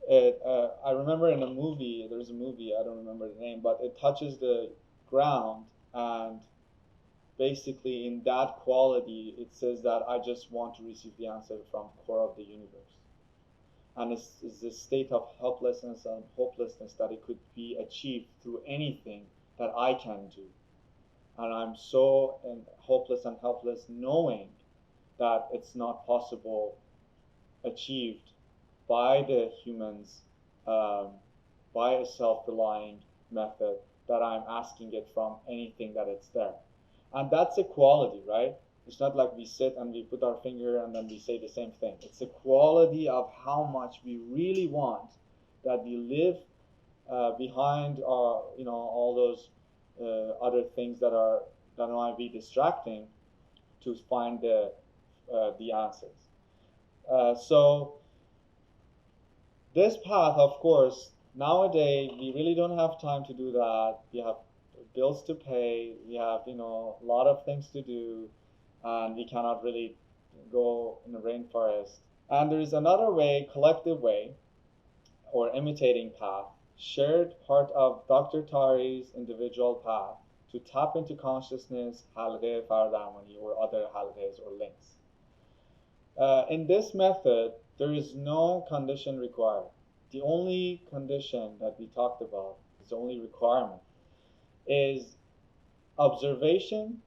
I remember in a movie, there's a movie, I don't remember the name, but it touches the ground, and basically in that quality it says that I just want to receive the answer from core of the universe. And it's this state of helplessness and hopelessness that it could be achieved through anything that I can do. And I'm so hopeless and helpless knowing that it's not possible achieved by the humans, by a self-relying method, that I'm asking it from anything that it's there. And that's a quality, right? It's not like we sit and we put our finger and then we say the same thing. It's a quality of how much we really want, that we live behind our, all those other things that might be distracting, to find the answers. So this path, of course, nowadays we really don't have time to do that. We have bills to pay. We have a lot of things to do, and we cannot really go in the rainforest. And there is another way, collective way, or imitating path, shared part of Dr. Tari's individual path to tap into consciousness, Halqeh, Faradarmani, or other halqehs or links. In this method, there is no condition required. The only condition that we talked about, the only requirement, is observation,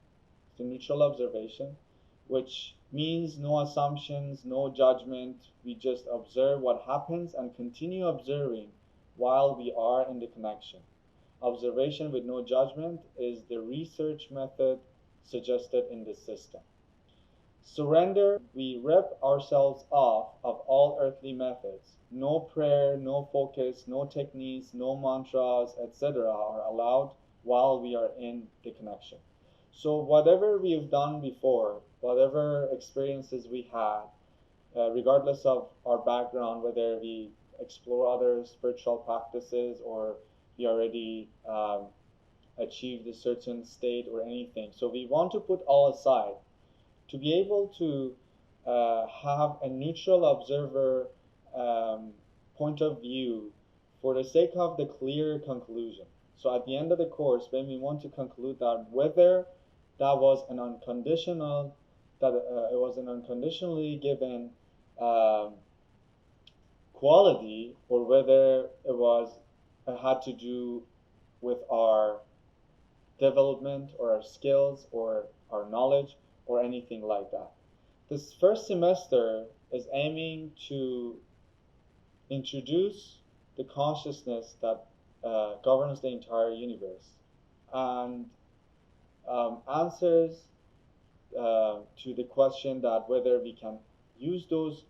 the neutral observation, which means no assumptions, no judgment. We just observe what happens and continue observing while we are in the connection. Observation with no judgment is the research method suggested in this system. Surrender, we rip ourselves off of all earthly methods. No prayer, no focus, no techniques, no mantras, etc. are allowed while we are in the connection. So whatever we've done before, whatever experiences we had, regardless of our background, whether we explore other spiritual practices or we already achieved a certain state or anything. So we want to put all aside to be able to have a neutral observer point of view for the sake of the clear conclusion. So at the end of the course, when we want to conclude that whether that was an unconditional, that it was an unconditionally given quality, or whether it had to do with our development or our skills or our knowledge or anything like that. This first semester is aiming to introduce the consciousness that governs the entire universe, and answers to the question that whether we can use those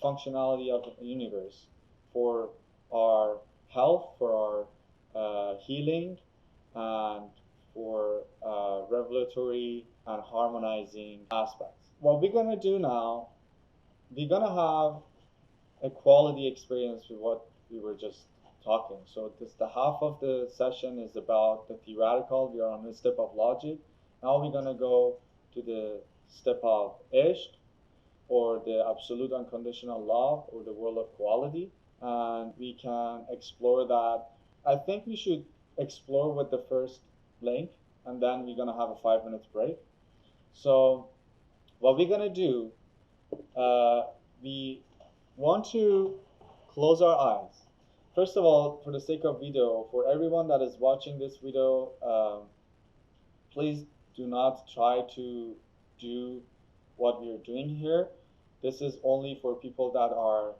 functionality of the universe for our health, for our healing, and for revelatory and harmonizing aspects. What we're going to do now, we're going to have a quality experience with what we were just talking. So this, the half of the session is about the theoretical. We are on the step of logic. Now we're going to go to the step of ishq, or the absolute unconditional love, or the world of quality, and we can explore that. I think we should explore with the first link, and then we're going to have a 5 minutes break. So what we're going to do, we want to close our eyes. First of all, for the sake of video, for everyone that is watching this video, please do not try to do what we are doing here. This is only for people that are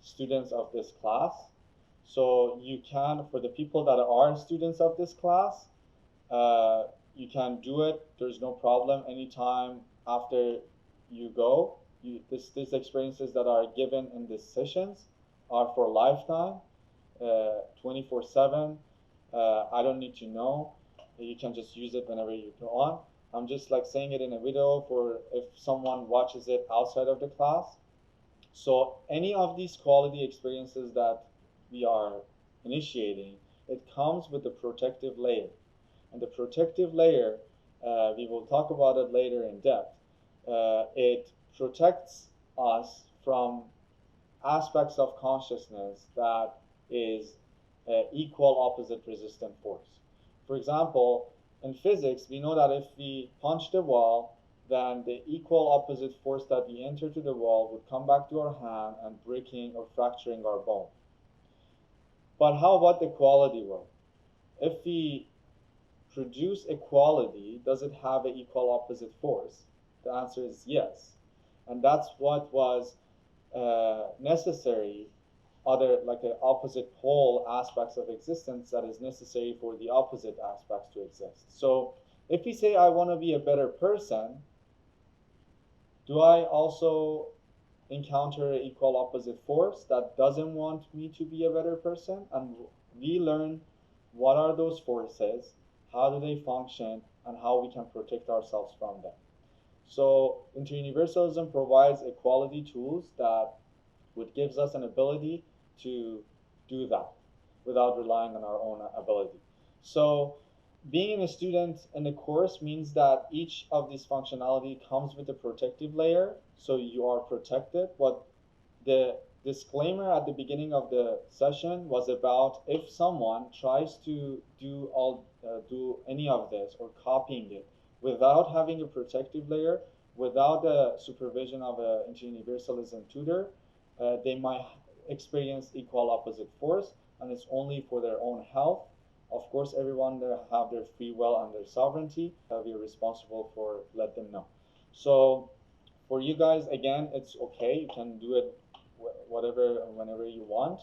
students of this class. So you can, for the people that are students of this class, you can do it. There's no problem. Anytime after you go, these experiences that are given in these sessions are for lifetime, 24/7. I don't need to know. You can just use it whenever you go on. I'm just like saying it in a video for if someone watches it outside of the class. So any of these quality experiences that we are initiating, it comes with a protective layer. And the protective layer, we will talk about it later in depth. It protects us from aspects of consciousness that is equal opposite resistant force. For example, in physics, we know that if we punch the wall, then the equal opposite force that we enter to the wall would come back to our hand and breaking or fracturing our bone. But how about the quality world? If we produce a quality, does it have an equal opposite force? The answer is yes. And that's what was necessary, other like the opposite pole aspects of existence that is necessary for the opposite aspects to exist. So if we say I want to be a better person, do I also encounter an equal opposite force that doesn't want me to be a better person? And we learn what are those forces, how do they function, and how we can protect ourselves from them. So Interuniversalism provides equality tools that would gives us an ability to do that without relying on our own ability. So being a student in the course means that each of these functionality comes with a protective layer, so you are protected. What the disclaimer at the beginning of the session was about if someone tries to do any of this or copying it without having a protective layer, without the supervision of an Interuniversalism tutor, they might experience equal opposite force, and it's only for their own health. Of course, everyone there have their free will and their sovereignty. We are responsible for let them know. So for you guys, again, it's okay. You can do it whatever, whenever you want,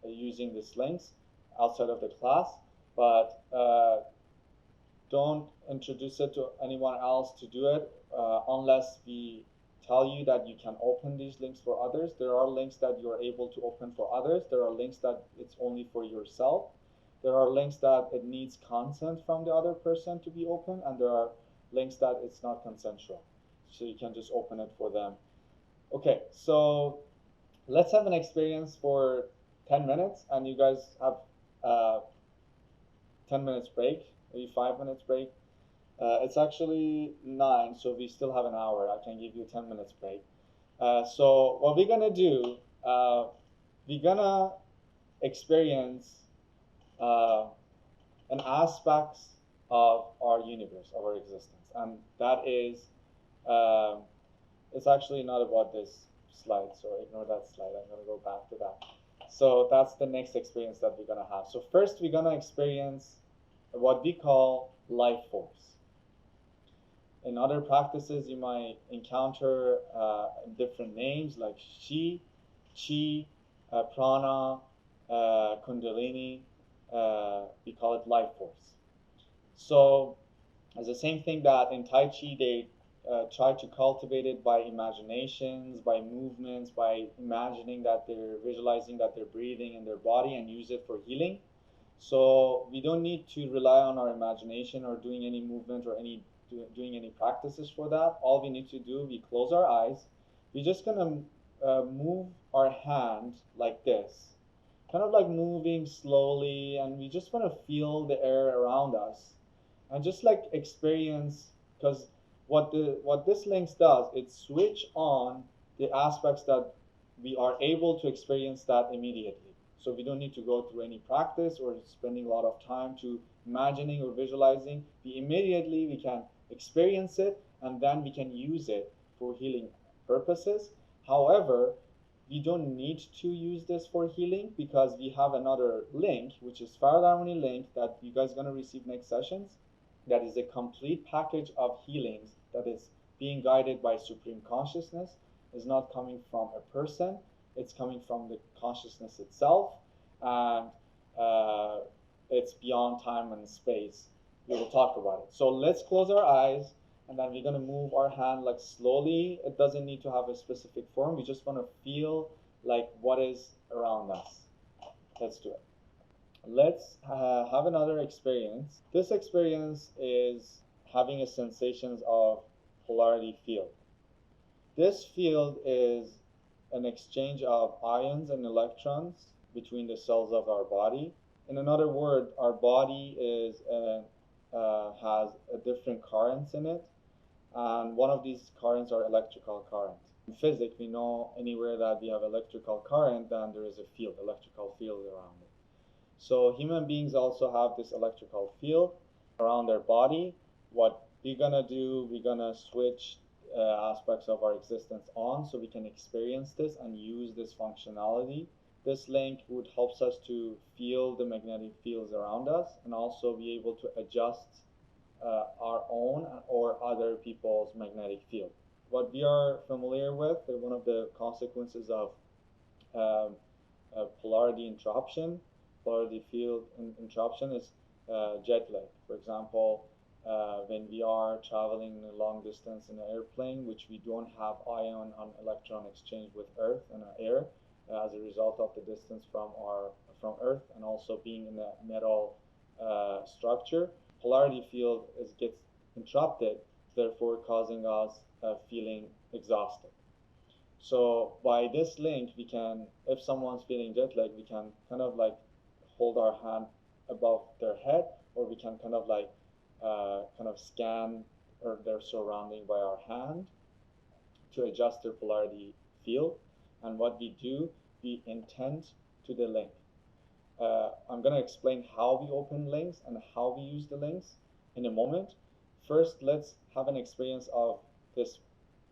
using these links outside of the class, but don't introduce it to anyone else to do it unless we tell you that you can open these links for others. There are links that you are able to open for others. There are links that it's only for yourself. There are links that it needs consent from the other person to be open, and there are links that it's not consensual. So you can just open it for them. Okay, so let's have an experience for 10 minutes, and you guys have 10 minutes break, maybe 5 minutes break. It's actually 9, so we still have an hour. I can give you 10 minutes break. So what we're gonna do, we're gonna experience an aspect of our universe, of our existence, and that is, it's actually not about this slide, so ignore that slide. I'm gonna go back to that. So that's the next experience that we're gonna have. So first we're gonna experience what we call life force. In other practices, you might encounter different names like chi, prana, kundalini. we call it life force. So it's the same thing that in Tai Chi they try to cultivate it by imaginations, by movements, by imagining that they're visualizing that they're breathing in their body and use it for healing. So we don't need to rely on our imagination or doing any movement or doing any practices for that. All we need to do, we close our eyes. We're just gonna move our hand like this, kind of like moving slowly, and we just want to feel the air around us and just like experience, because what this links does, it switch on the aspects that we are able to experience that immediately. So we don't need to go through any practice or spending a lot of time to imagining or visualizing. We can experience it, and then we can use it for healing purposes. However, we don't need to use this for healing because we have another link, which is Faradarmany link, that you guys are going to receive next sessions. That is a complete package of healings that is being guided by Supreme Consciousness. Is not coming from a person, it's coming from the consciousness itself, and it's beyond time and space. We will talk about it. So let's close our eyes, and then we're going to move our hand like slowly. It doesn't need to have a specific form. We just want to feel like what is around us. Let's do it. Let's have another experience. This experience is having a sensations of polarity field. This field is an exchange of ions and electrons between the cells of our body. In another word, our body has a different currents in it, and one of these currents are electrical currents. In physics, we know anywhere that we have electrical current, then there is a field, electrical field around it. So human beings also have this electrical field around their body. What we're gonna do, we're gonna switch aspects of our existence on so we can experience this and use this functionality. This link would help us to feel the magnetic fields around us and also be able to adjust our own or other people's magnetic field. What we are familiar with, one of the consequences of polarity interruption, polarity field interruption is jet lag. For example, when we are traveling a long distance in an airplane, which we don't have ion on electron exchange with Earth and air, as a result of the distance from Earth and also being in a metal structure, polarity field gets interrupted, therefore causing us feeling exhausted. So by this link, we can, if someone's feeling jet lag, we can kind of like hold our hand above their head, or we can kind of like scan or their surrounding by our hand to adjust their polarity field. And what we do, we intend to the link. I'm going to explain how we open links and how we use the links in a moment. First, let's have an experience of this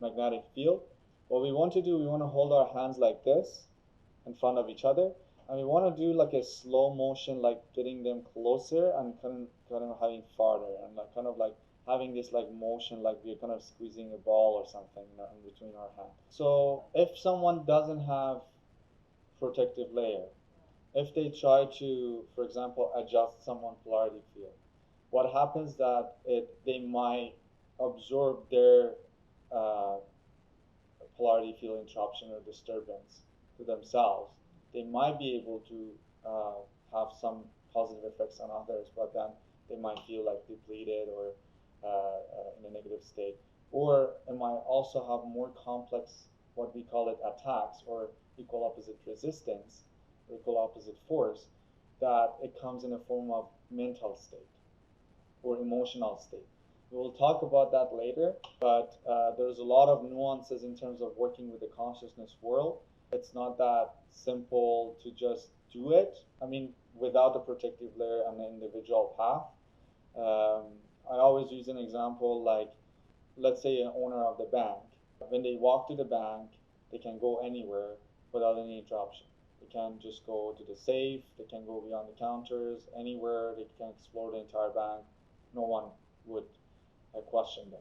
magnetic field. What we want to do, we want to hold our hands like this in front of each other, and we want to do like a slow motion, like getting them closer and kind of having farther, and like kind of like having this like motion, like we're kind of squeezing a ball or something in between our hands. So if someone doesn't have protective layer, if they try to, for example, adjust someone's polarity field, what happens that they might absorb their polarity field interruption or disturbance to themselves. They might be able to have some positive effects on others, but then they might feel like depleted or in a negative state. Or it might also have more complex, what we call it, attacks or equal opposite resistance or equal opposite force, that it comes in a form of mental state or emotional state. We will talk about that later, but there's a lot of nuances in terms of working with the consciousness world. It's not that simple to just do it. I mean, without a protective layer and an individual path. I always use an example like, let's say an owner of the bank. When they walk to the bank, they can go anywhere without any interruption. They can just go to the safe, they can go beyond the counters, anywhere, they can explore the entire bank. No one would question them.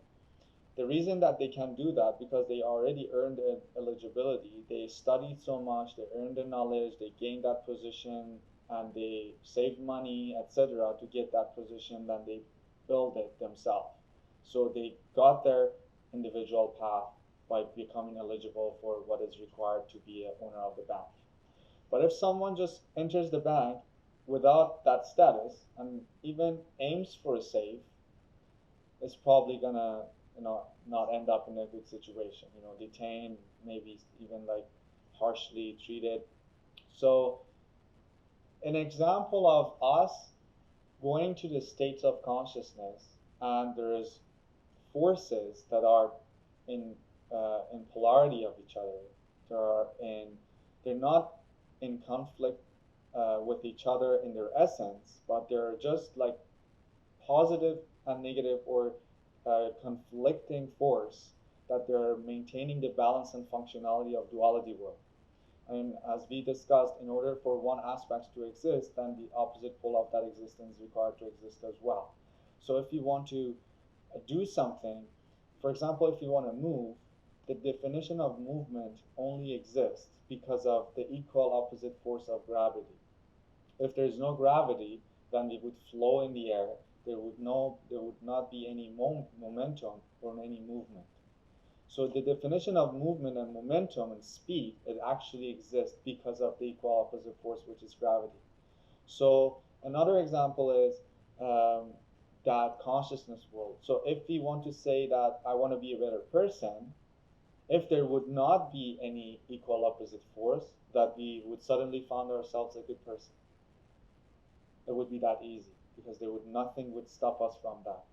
The reason that they can do that, because they already earned eligibility. They studied so much, they earned the knowledge, they gained that position and they saved money, etc., to get that position, then they build it themselves. So they got their individual path by becoming eligible for what is required to be an owner of the bank. But if someone just enters the bank without that status and even aims for a save, it's probably gonna, not end up in a good situation. Detained, maybe even like harshly treated. So an example of us going to the states of consciousness, and there is forces that are in in polarity of each other. They're not in conflict with each other in their essence, but they're just like positive and negative, or conflicting force, that they're maintaining the balance and functionality of duality world. And as we discussed, in order for one aspect to exist, then the opposite pole of that existence is required to exist as well. So if you want to do something, for example, if you want to move, the definition of movement only exists because of the equal opposite force of gravity. If there's no gravity, then we would flow in the air. There would not be any momentum or any movement. So the definition of movement and momentum and speed, it actually exists because of the equal opposite force, which is gravity. So another example is that consciousness world. So if we want to say that I want to be a better person, if there would not be any equal opposite force, that we would suddenly find ourselves a good person. It would be that easy, because nothing would stop us from that.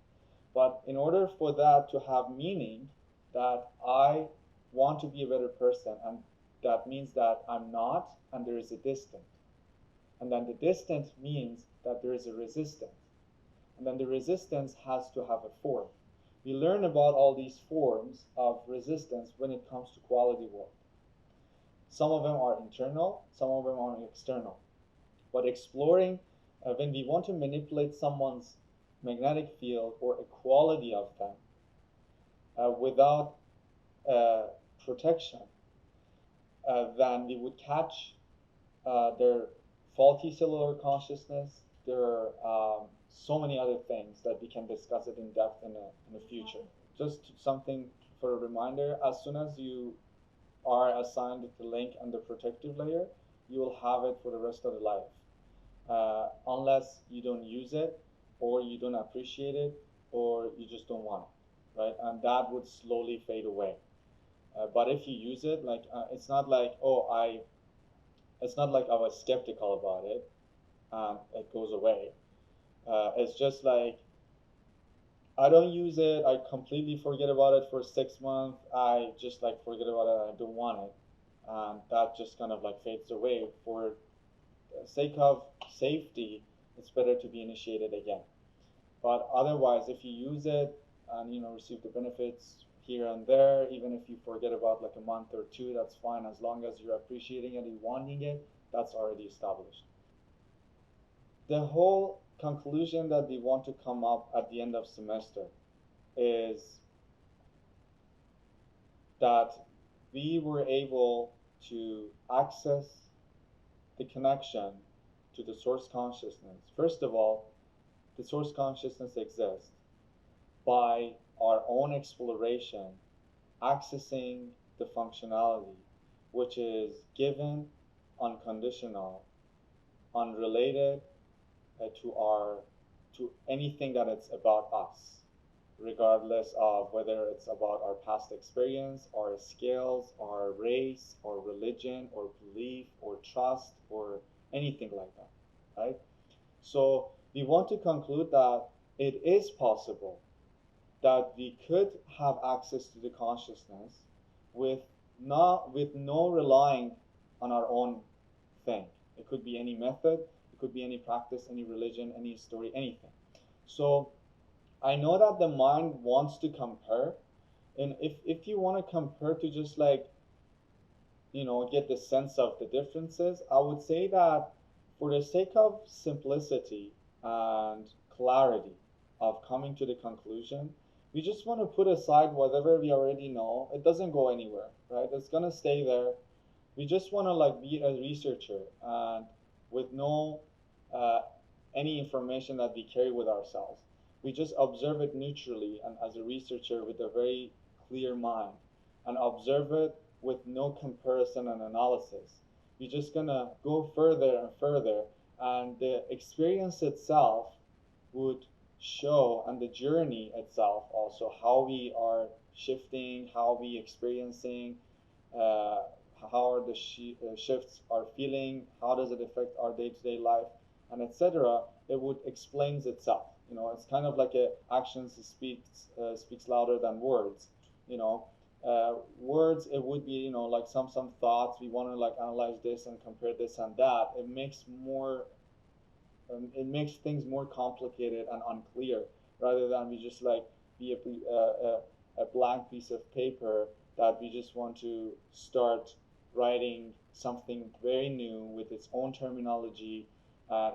But in order for that to have meaning, that I want to be a better person, and that means that I'm not, and there is a distance. And then the distance means that there is a resistance. And then the resistance has to have a form. We learn about all these forms of resistance when it comes to quality world. Some of them are internal, some of them are external. But exploring, when we want to manipulate someone's magnetic field or a quality of them without protection, then we would catch their faulty cellular consciousness. There are so many other things that we can discuss it in depth in the future. Just something for a reminder, as soon as you are assigned the link and the protective layer, you will have it for the rest of the life. Unless you don't use it, or you don't appreciate it, or you just don't want it, right? And that would slowly fade away. But if you use it, like it's not like it's not like I was skeptical about it and it goes away. It's just like I don't use it, I completely forget about it for 6 months, I just like forget about it, I don't want it, and that just kind of like fades away. For the sake of safety, it's better to be initiated again. But otherwise, if you use it and receive the benefits here and there, even if you forget about like a month or two, that's fine, as long as you're appreciating it and wanting it, that's already established. The whole conclusion that we want to come up at the end of semester is that we were able to access the connection to the source consciousness. First of all, the source consciousness exists by our own exploration, accessing the functionality, which is given, unconditional, unrelated to anything that it's about us, regardless of whether it's about our past experience, our skills, our race, or religion, or belief, or trust, or anything like that, right? So we want to conclude that it is possible that we could have access to the consciousness with no relying on our own thing. It could be any method, it could be any practice, any religion, any story, anything. So I know that the mind wants to compare, and if you want to compare to just like get the sense of the differences, I would say that for the sake of simplicity and clarity of coming to the conclusion, we just want to put aside whatever we already know. It doesn't go anywhere, right? It's gonna stay there. We just want to like be a researcher, and with no any information that we carry with ourselves. We just observe it neutrally and as a researcher with a very clear mind, and observe it with no comparison and analysis. We're just gonna go further and further, and the experience itself would show, and the journey itself also, how we are shifting, how we experiencing, uh, how are the shifts are feeling, how does it affect our day-to-day life, and etc. It would explains itself. You know, it's kind of like a actions speaks louder than words. You know, words, it would be, you know, like some thoughts, we want to like analyze this and compare this and that. It makes more it makes things more complicated and unclear, rather than we just like be a blank piece of paper that we just want to start writing something very new with its own terminology.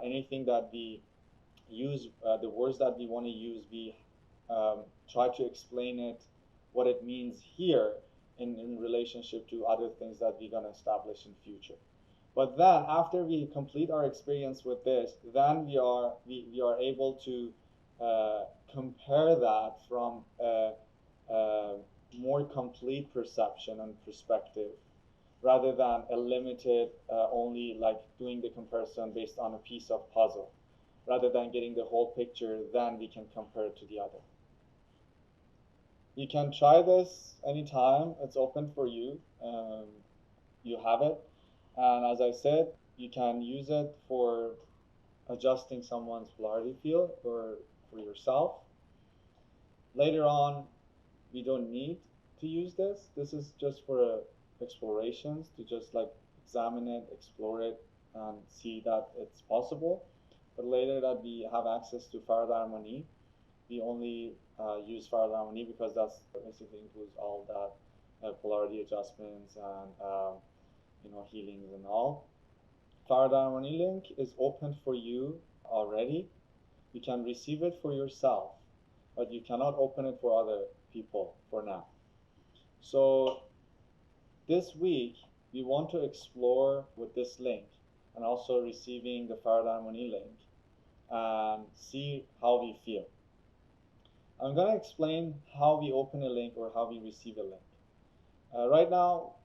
Anything that we use, the words that we want to use, we try to explain it, what it means here in relationship to other things that we're going to establish in future. But then after we complete our experience with this, then we are able to compare that from a more complete perception and perspective, rather than a limited only like doing the comparison based on a piece of puzzle. Rather than getting the whole picture, then we can compare it to the other. You can try this anytime. It's open for you. You have it. And as I said, you can use it for adjusting someone's polarity field or for yourself. Later on, we don't need to use this. This is just for explorations, to just like examine it, explore it, and see that it's possible. But later that we have access to Faradarmany, we only use Faradarmany because that's basically includes all that polarity adjustments and you know, healings and all. Faradarmany link is open for you already. You can receive it for yourself, but you cannot open it for other people for now. So this week we want to explore with this link, and also receiving the Faradarmany link, and see how we feel. I'm going to explain how we open a link or how we receive a link. Right now,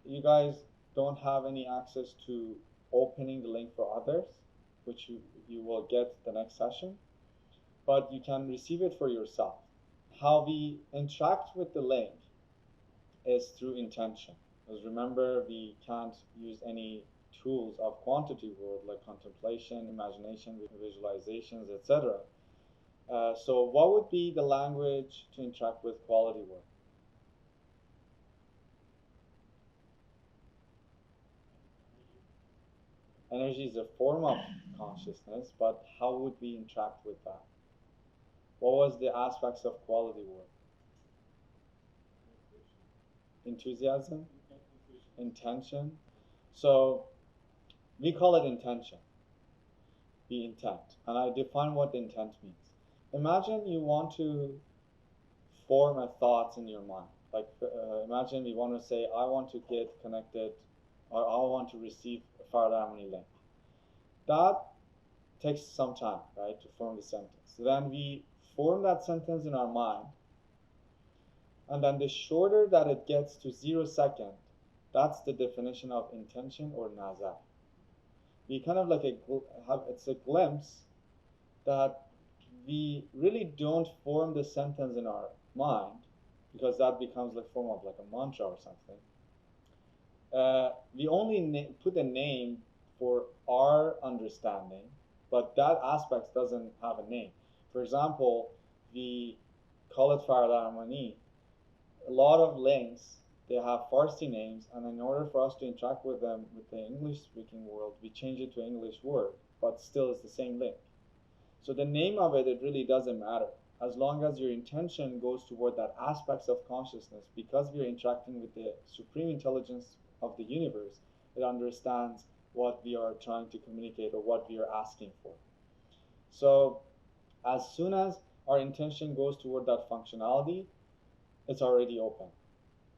you guys don't have any access to opening the link for others, which you will get the next session, but you can receive it for yourself. How we interact with the link is through intention. Because remember, we can't use any tools of quantity world like contemplation, imagination, visualizations, etc. So what would be the language to interact with quality world? Energy is a form of consciousness, but how would we interact with that? What was the aspects of quality world? Enthusiasm? Intention? So we call it intention. The intent. And I define what intent means. Imagine you want to form a thought in your mind. Like imagine we want to say, I want to get connected, or I want to receive a Faradarmany link. That takes some time, right, to form the sentence. So then we form that sentence in our mind, and then the shorter that it gets to 0 second, that's the definition of intention or nazar. We kind of like it's a glimpse that we really don't form the sentence in our mind, because that becomes the form of like a mantra or something. We only put a name for our understanding, but that aspect doesn't have a name. For example, we call it Faradarmani. A lot of links, they have Farsi names, and in order for us to interact with them with the English-speaking world, we change it to English word, but still it's the same link. So the name of it really doesn't matter, as long as your intention goes toward that aspects of consciousness. Because we are interacting with the supreme intelligence of the universe, it understands what we are trying to communicate or what we are asking for. So as soon as our intention goes toward that functionality, it's already open.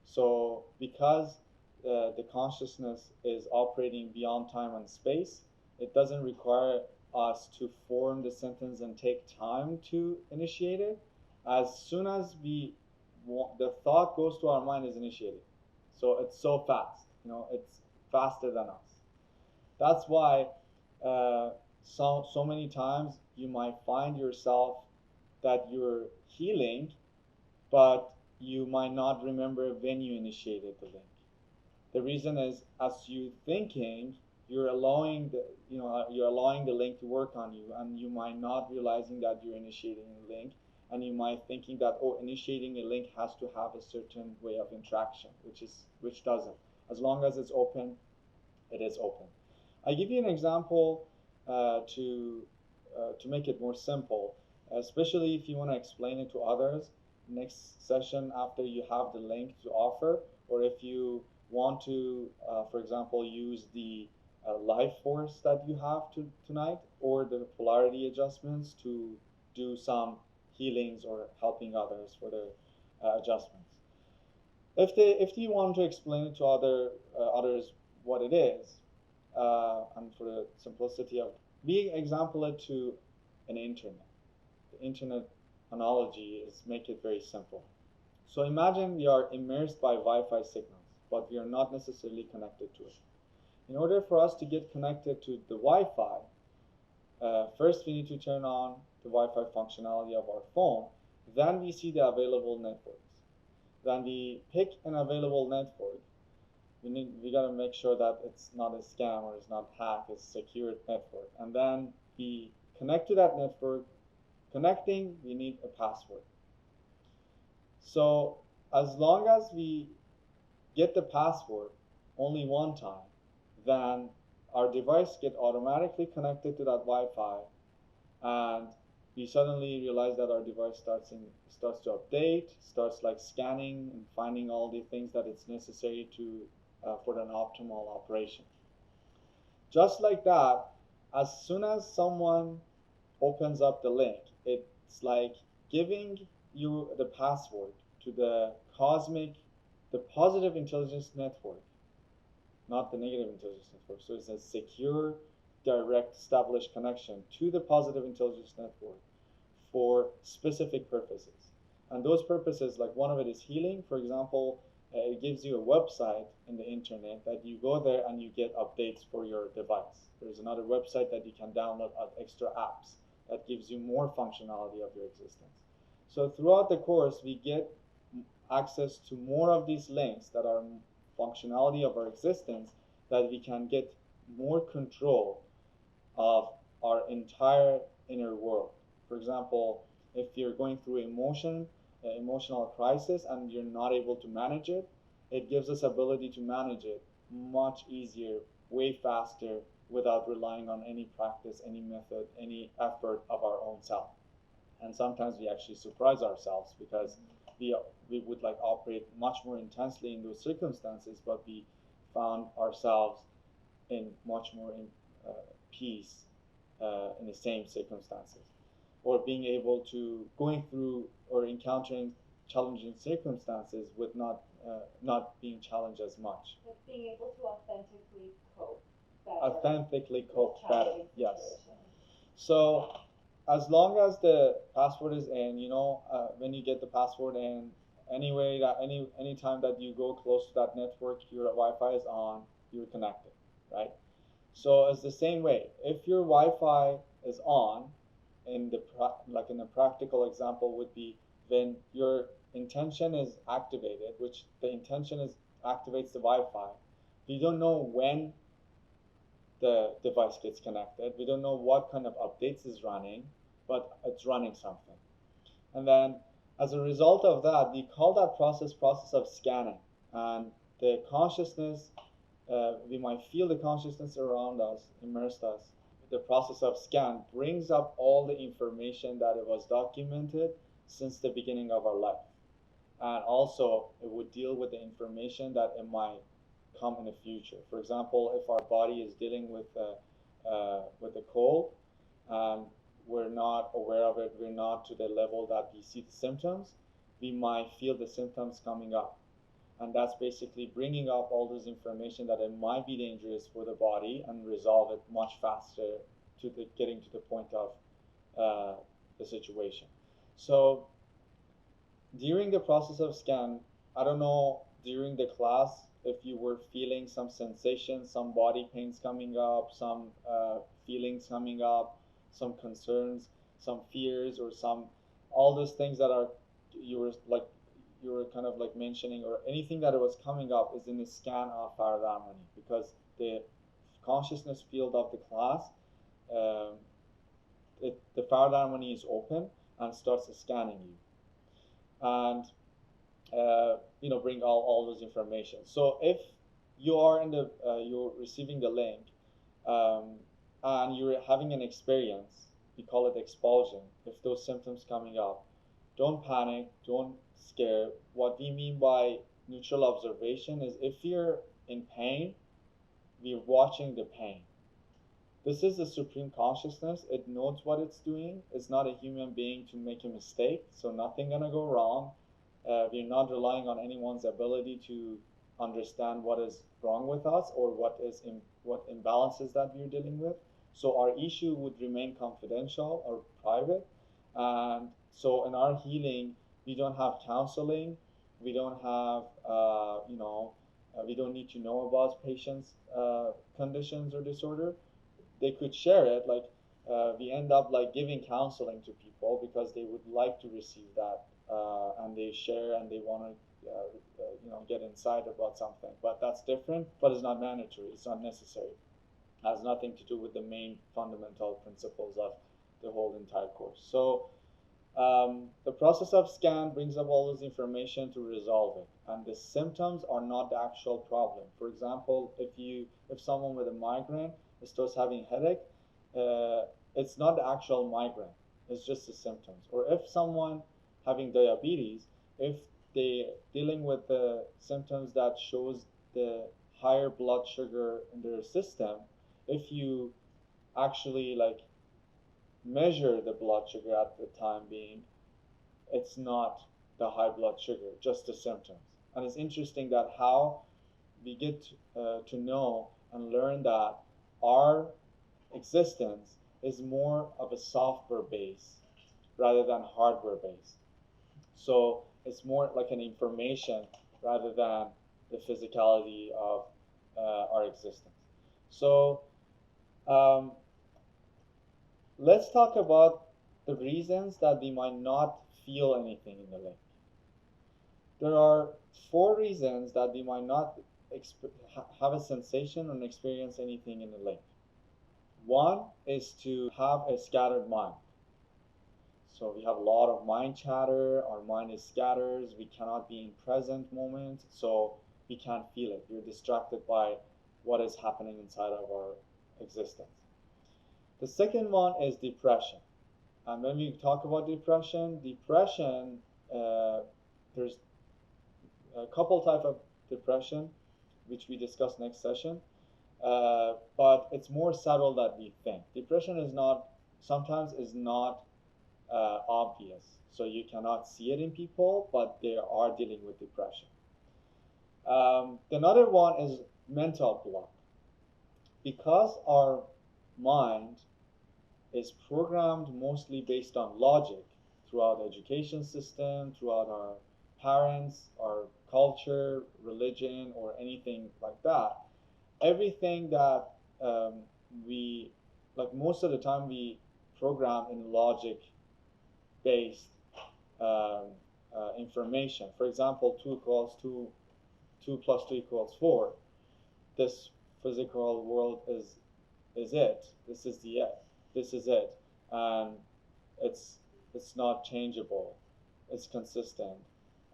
So because the consciousness is operating beyond time and space, It doesn't require us to form the sentence and take time to initiate it. As soon as the thought goes to our mind is initiated. So it's so fast, it's faster than us. That's why so many times you might find yourself that you're healing, but you might not remember when you initiated the link. The reason is, as you thinking, you're allowing the link to work on you, and you might not realizing that you're initiating a link, and you might thinking that, oh, initiating a link has to have a certain way of interaction, which doesn't. As long as it's open, it is open. I give you an example to make it more simple, especially if you want to explain it to others next session after you have the link to offer, or if you want to, for example, use the life force that you have tonight, or the polarity adjustments to do some healings or helping others for their adjustments. If you want to explain it to others what it is, and for the simplicity of being example it to an internet. The internet analogy is make it very simple. So imagine we are immersed by Wi-Fi signals, but we are not necessarily connected to it. In order for us to get connected to the Wi-Fi, first we need to turn on the Wi-Fi functionality of our phone. Then we see the available networks. Then we pick an available network. We gotta make sure that it's not a scam or it's not hacked, it's a secure network. And then we connect to that network. Connecting, we need a password. So as long as we get the password only one time, then our device get automatically connected to that Wi-Fi, and we suddenly realize that our device starts to update, starts like scanning and finding all the things that it's necessary to for an optimal operation. Just like that, as soon as someone opens up the link, it's like giving you the password to the positive intelligence network, not the negative intelligence network. So it's a secure, direct, established connection to the positive intelligence network for specific purposes. And those purposes, like one of it is healing. For example, it gives you a website in the internet that you go there and you get updates for your device. There's another website that you can download extra apps that gives you more functionality of your existence. So throughout the course, we get access to more of these links that are functionality of our existence, that we can get more control of our entire inner world. For example, if you're going through emotional crisis and you're not able to manage it, it gives us ability to manage it much easier, way faster, without relying on any practice, any method, any effort of our own self. And sometimes we actually surprise ourselves, because we would like operate much more intensely in those circumstances, but we found ourselves in much more peace in the same circumstances, or being able to going through or encountering challenging circumstances with not being challenged as much. Like being able to authentically cope better. Authentically cope better, yes. So as long as the password is in, when you get the password in, anyway, that any time that you go close to that network, your Wi-Fi is on, you're connected, right? So it's the same way. If your Wi-Fi is on, in a practical example would be when your intention is activated, which the intention activates the Wi-Fi. We don't know when the device gets connected. We don't know what kind of updates is running, but it's running something. And then as a result of that, we call that process of scanning. And the consciousness, we might feel the consciousness around us, immersed us. The process of scan brings up all the information that it was documented since the beginning of our life. And also it would deal with the information that it might come in the future. For example, if our body is dealing with a cold and we're not aware of it, we're not to the level that we see the symptoms, we might feel the symptoms coming up. And that's basically bringing up all this information that it might be dangerous for the body and resolve it much faster to getting to the point of the situation. So during the process of scan, I don't know during the class if you were feeling some sensations, some body pains coming up, some feelings coming up, some concerns, some fears, or some all those things that are you were kind of like mentioning, or anything that was coming up is in the scan of Faradarmani, because the consciousness field of the class, um, the Faradarmani is open and starts scanning you, and bring all those information. So if you are in the you're receiving the link, and you're having an experience, we call it expulsion. If those symptoms coming up, don't panic, don't scare. What we mean by neutral observation is if you're in pain, we're watching the pain. This is the supreme consciousness. It knows what it's doing. It's not a human being to make a mistake, so nothing gonna go wrong. We're not relying on anyone's ability to understand what is wrong with us or what imbalances that we're dealing with. So our issue would remain confidential or private. And so in our healing, we don't have counseling. We don't have, we don't need to know about patients' conditions or disorder. They could share it. Like we end up like giving counseling to people because they would like to receive that, and they share and they want to get insight about something. But that's different. But it's not mandatory. It's not necessary. It has nothing to do with the main fundamental principles of the whole entire course. So the process of scan brings up all this information to resolve it, and the symptoms are not the actual problem. For example, if someone with a migraine starts having headache, it's not the actual migraine, it's just the symptoms. Or if someone having diabetes, if they dealing with the symptoms that shows the higher blood sugar in their system, if you actually like measure the blood sugar at the time being, it's not the high blood sugar, just the symptoms. And it's interesting that how we get to know and learn that our existence is more of a software base rather than hardware based. So it's more like an information rather than the physicality of our existence. So let's talk about the reasons that we might not feel anything in the link. There are 4 reasons that we might not have a sensation or experience anything in the link. One is to have a scattered mind. So we have a lot of mind chatter, our mind is scattered, we cannot be in present moment, so we can't feel it. We're distracted by what is happening inside of our existence. The second one is depression. And when we talk about depression, there's a couple types of depression, which we discuss next session. But it's more subtle than we think. Depression sometimes is not obvious. So you cannot see it in people, but they are dealing with depression. Another one is mental block. Because our mind is programmed mostly based on logic throughout the education system, throughout our parents, our culture, religion, or anything like that. Everything that most of the time we program in logic-based information. For example, 2 + 2 = 4. This physical world is it. This is the it. This is it, and it's not changeable. It's consistent.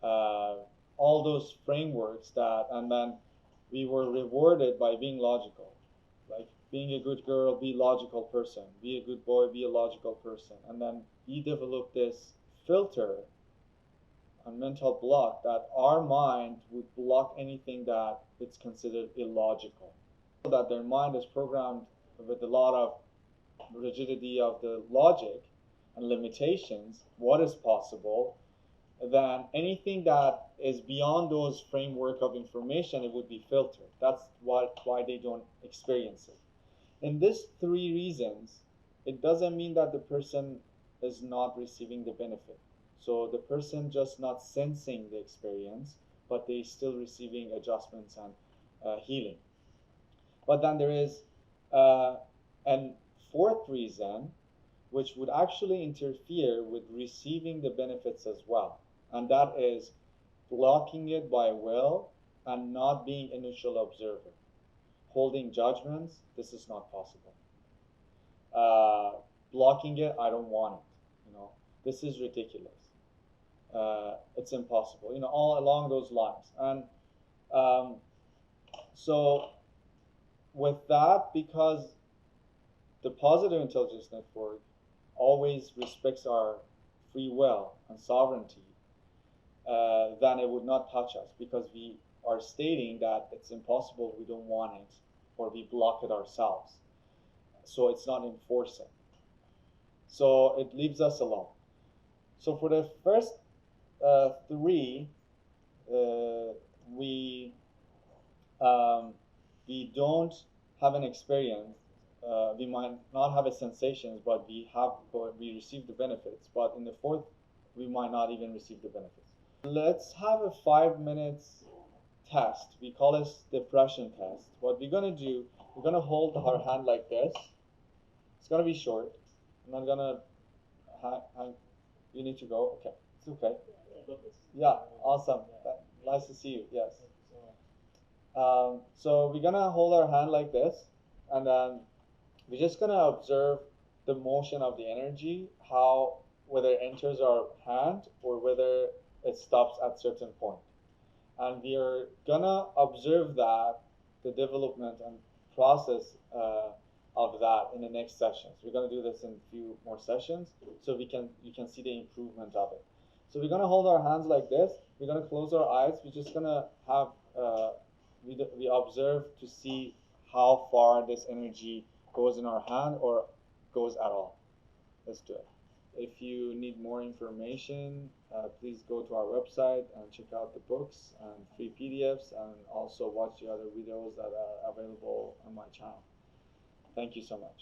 All those frameworks and then we were rewarded by being logical, like being a good girl, be a logical person, be a good boy, be a logical person, and then we developed this filter and mental block that our mind would block anything that it's considered illogical. So that their mind is programmed with a lot of rigidity of the logic and limitations, what is possible, then anything that is beyond those framework of information, it would be filtered. That's why they don't experience it. In these three reasons, it doesn't mean that the person is not receiving the benefit. So the person just not sensing the experience, but they still receiving adjustments and healing. But then there is a fourth reason, which would actually interfere with receiving the benefits as well. And that is blocking it by will and not being a neutral observer. Holding judgments, this is not possible. Blocking it, I don't want it. This is ridiculous. It's impossible. All along those lines. And so with that, because the positive intelligence network always respects our free will and sovereignty, then it would not touch us, because we are stating that it's impossible, we don't want it, or we block it ourselves. So it's not enforcing. So it leaves us alone. So for the first three, we don't have an experience. We might not have a sensations, but we receive the benefits. But in the fourth, we might not even receive the benefits. Let's have a 5 minutes test. We call it depression test. What we're gonna do, we're gonna hold our hand like this. It's gonna be short. I'm not gonna you need to go. Okay, it's okay. Yeah, awesome. Nice to see you. Yes. So we're gonna hold our hand like this, and then we're just gonna observe the motion of the energy, whether it enters our hand or whether it stops at certain point. And we are gonna observe the development and process of that in the next sessions. We're gonna do this in a few more sessions, so you can see the improvement of it. So we're gonna hold our hands like this. We're gonna close our eyes. We're just gonna have we observe to see how far this energy goes in our hand or goes at all. Let's do it. If you need more information, please go to our website and check out the books and free PDFs, and also watch the other videos that are available on my channel. Thank you so much.